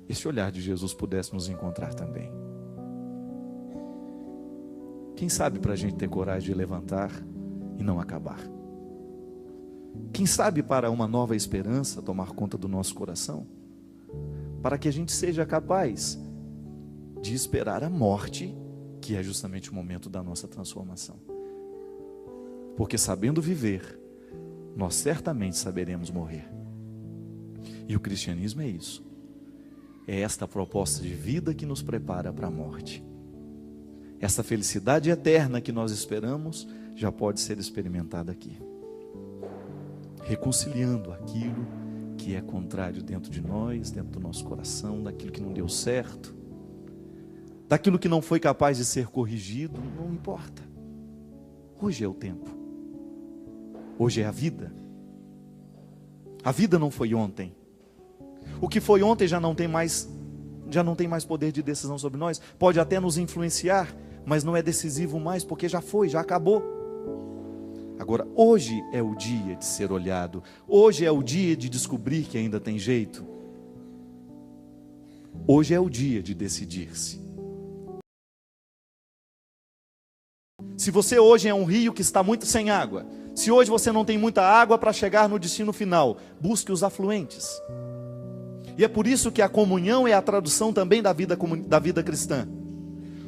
esse olhar de Jesus pudesse nos encontrar também. Quem sabe para a gente ter coragem de levantar e não acabar? Quem sabe para uma nova esperança tomar conta do nosso coração? Para que a gente seja capaz de esperar a morte, que é justamente o momento da nossa transformação. Porque sabendo viver, nós certamente saberemos morrer. E o cristianismo é isso. É esta proposta de vida que nos prepara para a morte. Essa felicidade eterna que nós esperamos já pode ser experimentada aqui. Reconciliando aquilo que é contrário dentro de nós, dentro do nosso coração, daquilo que não deu certo, daquilo que não foi capaz de ser corrigido, não importa. Hoje é o tempo. Hoje é a vida. A vida não foi ontem. O que foi ontem já não tem mais poder de decisão sobre nós. Pode até nos influenciar, mas não é decisivo mais, porque já foi, já acabou. Agora, hoje é o dia de ser olhado. Hoje é o dia de descobrir que ainda tem jeito. Hoje é o dia de decidir-se. Se você hoje é um rio que está muito sem água, se hoje você não tem muita água para chegar no destino final, busque os afluentes. E é por isso que a comunhão é a tradução também da vida cristã.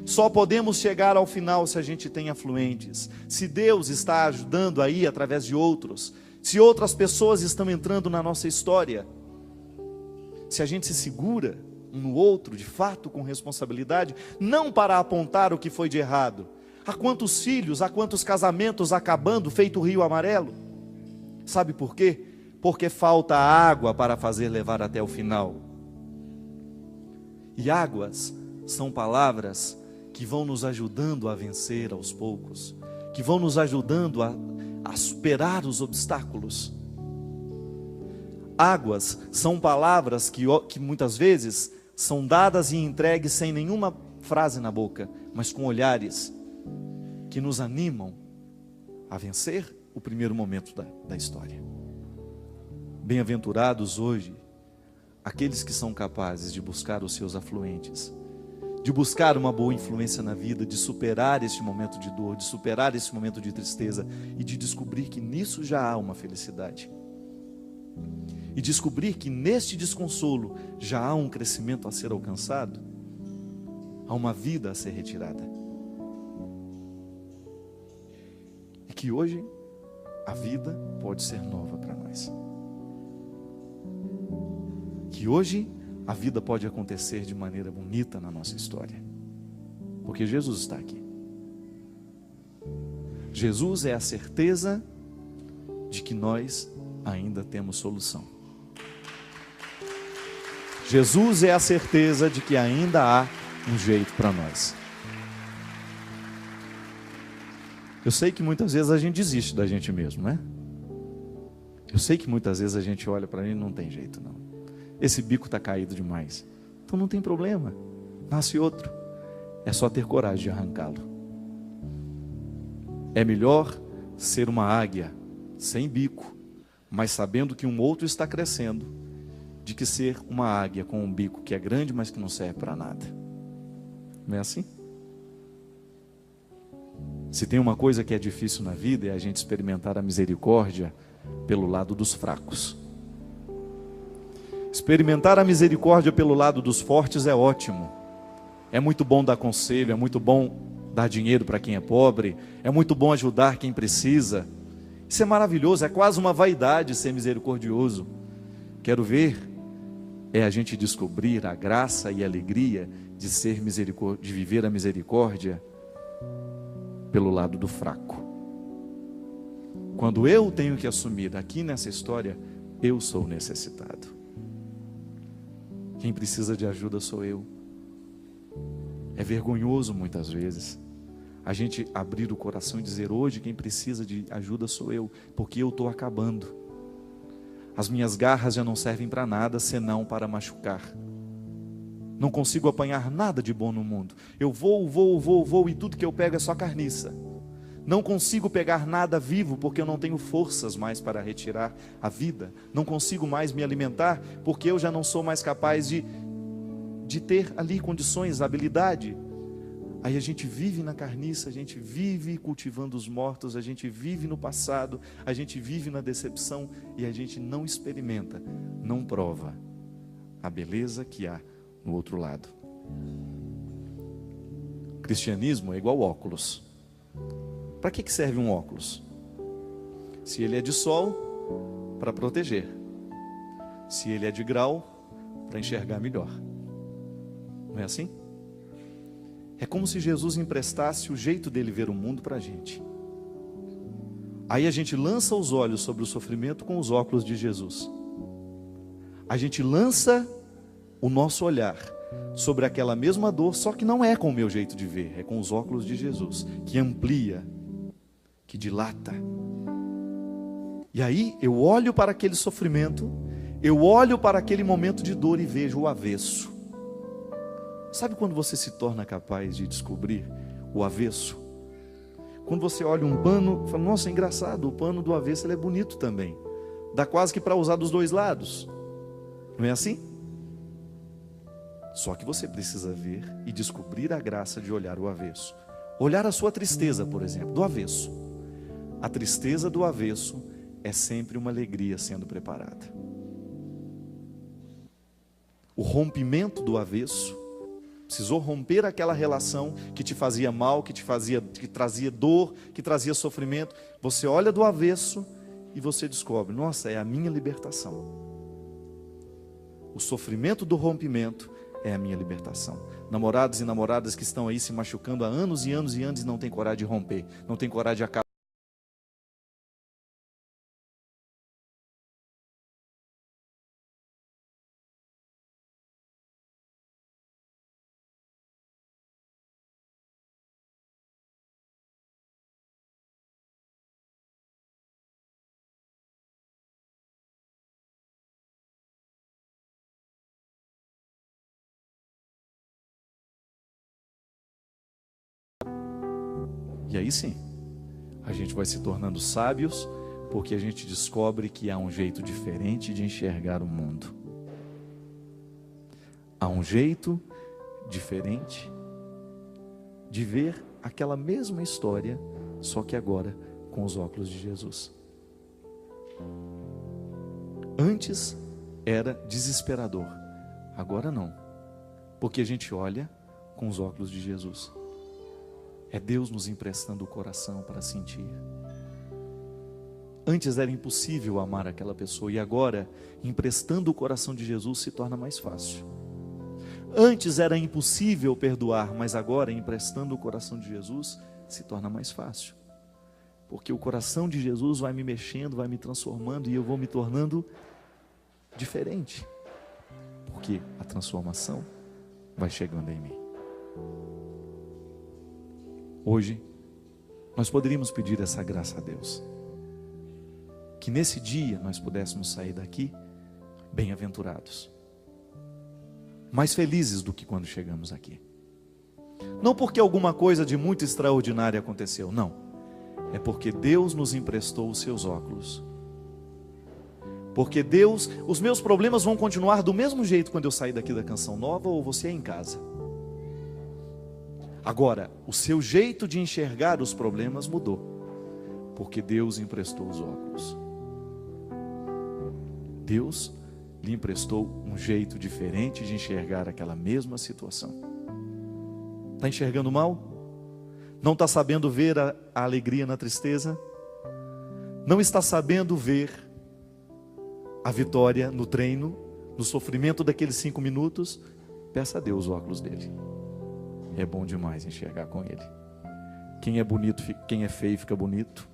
Só podemos chegar ao final se a gente tem afluentes. Se Deus está ajudando aí através de outros, se outras pessoas estão entrando na nossa história, se a gente se segura um no outro, de fato, com responsabilidade, não para apontar o que foi de errado. Há quantos filhos, há quantos casamentos acabando, feito rio amarelo? Sabe por quê? Porque falta água para fazer levar até o final. E águas são palavras que vão nos ajudando a vencer aos poucos, que vão nos ajudando a superar os obstáculos. Águas são palavras que muitas vezes são dadas e entregues sem nenhuma frase na boca, mas com olhares que nos animam a vencer o primeiro momento da história. Bem-aventurados hoje aqueles que são capazes de buscar os seus afluentes, de buscar uma boa influência na vida, de superar este momento de dor, de superar esse momento de tristeza e de descobrir que nisso já há uma felicidade. E descobrir que neste desconsolo já há um crescimento a ser alcançado, há uma vida a ser retirada. E que hoje a vida pode ser nova para nós. Que hoje a vida pode acontecer de maneira bonita na nossa história, porque Jesus está aqui. Jesus é a certeza de que nós ainda temos solução. Jesus é a certeza de que ainda há um jeito para nós. Eu sei que muitas vezes a gente desiste da gente mesmo, né? Eu sei que muitas vezes a gente olha para ele e não tem jeito não. Esse bico está caído demais. Então não tem problema, nasce outro. É só ter coragem de arrancá-lo. É melhor ser uma águia sem bico, mas sabendo que um outro está crescendo, de que ser uma águia com um bico que é grande, mas que não serve para nada. Não é assim? Se tem uma coisa que é difícil na vida, é a gente experimentar a misericórdia pelo lado dos fracos. Experimentar a misericórdia pelo lado dos fortes é ótimo. É muito bom dar conselho, é muito bom dar dinheiro para quem é pobre, é muito bom ajudar quem precisa. Isso é maravilhoso, é quase uma vaidade ser misericordioso. Quero ver é a gente descobrir a graça e a alegria de ser de viver a misericórdia pelo lado do fraco. Quando eu tenho que assumir aqui nessa história, eu sou necessitado. Quem precisa de ajuda sou eu. É vergonhoso muitas vezes a gente abrir o coração e dizer: hoje quem precisa de ajuda sou eu, porque eu estou acabando. As minhas garras já não servem para nada senão para machucar. Não consigo apanhar nada de bom no mundo. Eu vou e tudo que eu pego é só carniça. Não consigo pegar nada vivo porque eu não tenho forças mais para retirar a vida. Não consigo mais me alimentar porque eu já não sou mais capaz de ter ali condições, habilidade. Aí a gente vive na carniça, a gente vive cultivando os mortos, a gente vive no passado, a gente vive na decepção e a gente não experimenta, não prova a beleza que há no outro lado. Cristianismo é igual óculos. Para que serve um óculos? Se ele é de sol, para proteger. Se ele é de grau, para enxergar melhor. Não é assim? É como se Jesus emprestasse o jeito dele ver o mundo para a gente. Aí a gente lança os olhos sobre o sofrimento com os óculos de Jesus. A gente lança o nosso olhar sobre aquela mesma dor, só que não é com o meu jeito de ver, é com os óculos de Jesus, que amplia, que dilata. E aí eu olho para aquele sofrimento, eu olho para aquele momento de dor e vejo o avesso. Sabe quando você se torna capaz de descobrir o avesso? Quando você olha um pano, fala, nossa, é engraçado, o pano do avesso ele é bonito também. Dá quase que para usar dos dois lados. Não é assim? Só que você precisa ver e descobrir a graça de olhar o avesso. Olhar a sua tristeza, por exemplo, do avesso. A tristeza do avesso é sempre uma alegria sendo preparada. O rompimento do avesso, precisou romper aquela relação que te fazia mal, que trazia dor, que trazia sofrimento. Você olha do avesso e você descobre, nossa, é a minha libertação. O sofrimento do rompimento é a minha libertação. Namorados e namoradas que estão aí se machucando há anos e anos e anos e não tem coragem de romper, não tem coragem de acabar. E aí sim, a gente vai se tornando sábios, porque a gente descobre que há um jeito diferente de enxergar o mundo. Há um jeito diferente de ver aquela mesma história, só que agora com os óculos de Jesus. Antes era desesperador, agora não, porque a gente olha com os óculos de Jesus. É Deus nos emprestando o coração para sentir. Antes era impossível amar aquela pessoa e agora, emprestando o coração de Jesus, se torna mais fácil. Antes era impossível perdoar, mas agora, emprestando o coração de Jesus, se torna mais fácil. Porque o coração de Jesus vai me mexendo, vai me transformando e eu vou me tornando diferente. Porque a transformação vai chegando em mim. Hoje, nós poderíamos pedir essa graça a Deus. Que nesse dia nós pudéssemos sair daqui bem-aventurados. Mais felizes do que quando chegamos aqui. Não porque alguma coisa de muito extraordinária aconteceu, não. É porque Deus nos emprestou os seus óculos. Porque Deus, os meus problemas vão continuar do mesmo jeito quando eu sair daqui da Canção Nova ou você é em casa. Agora, o seu jeito de enxergar os problemas mudou, porque Deus emprestou os óculos. Deus lhe emprestou um jeito diferente de enxergar aquela mesma situação. Está enxergando mal? Não está sabendo ver a alegria na tristeza? Não está sabendo ver a vitória no treino, no sofrimento daqueles 5 minutos? Peça a Deus o óculos dele. É bom demais enxergar com ele. Quem é bonito, quem é feio fica bonito.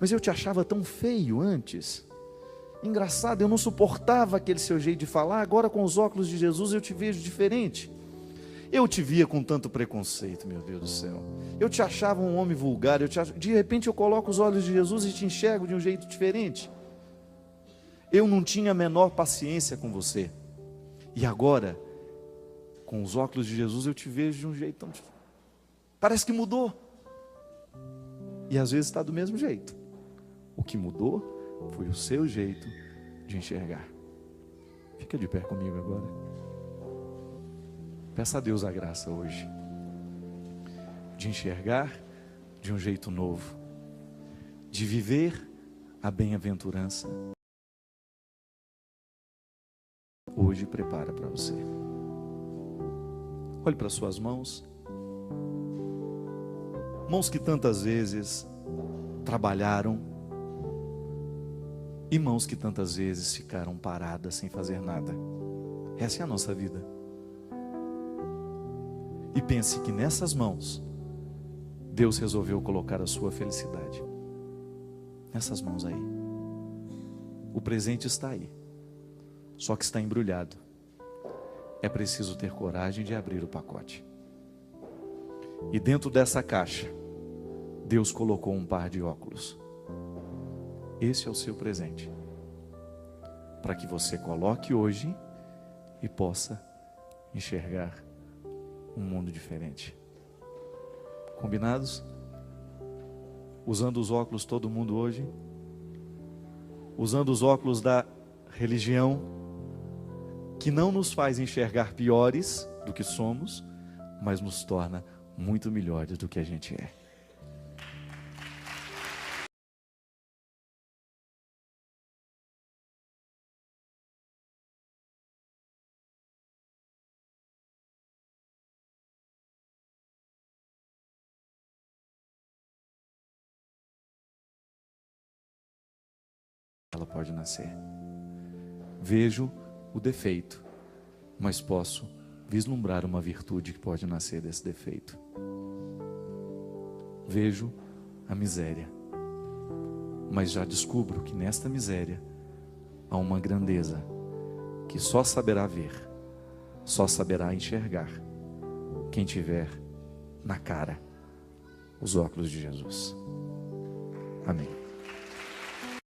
Mas eu te achava tão feio antes. Engraçado, eu não suportava aquele seu jeito de falar. Agora com os óculos de Jesus eu te vejo diferente. Eu te via com tanto preconceito, meu Deus do céu. Eu te achava um homem vulgar. De repente eu coloco os olhos de Jesus e te enxergo de um jeito diferente. Eu não tinha a menor paciência com você. E agora, com os óculos de Jesus, eu te vejo de um jeito tão diferente. Parece que mudou. E às vezes está do mesmo jeito. O que mudou foi o seu jeito de enxergar. Fica de pé comigo agora. Peça a Deus a graça hoje de enxergar de um jeito novo, de viver a bem-aventurança. Hoje prepara para você. Olhe para suas mãos. Mãos que tantas vezes trabalharam e mãos que tantas vezes ficaram paradas sem fazer nada. Essa é a nossa vida. E pense que nessas mãos Deus resolveu colocar a sua felicidade. Nessas mãos aí. O presente está aí. Só que está embrulhado. É preciso ter coragem de abrir o pacote. E dentro dessa caixa, Deus colocou um par de óculos. Esse é o seu presente. Para que você coloque hoje e possa enxergar um mundo diferente. Combinados? Usando os óculos todo mundo hoje? Usando os óculos da religião, que não nos faz enxergar piores do que somos, mas nos torna muito melhores do que a gente é. Ela pode nascer. Vejo o defeito, mas posso vislumbrar uma virtude que pode nascer desse defeito. Vejo a miséria, mas já descubro que nesta miséria há uma grandeza que só saberá ver, só saberá enxergar quem tiver na cara os óculos de Jesus. Amém.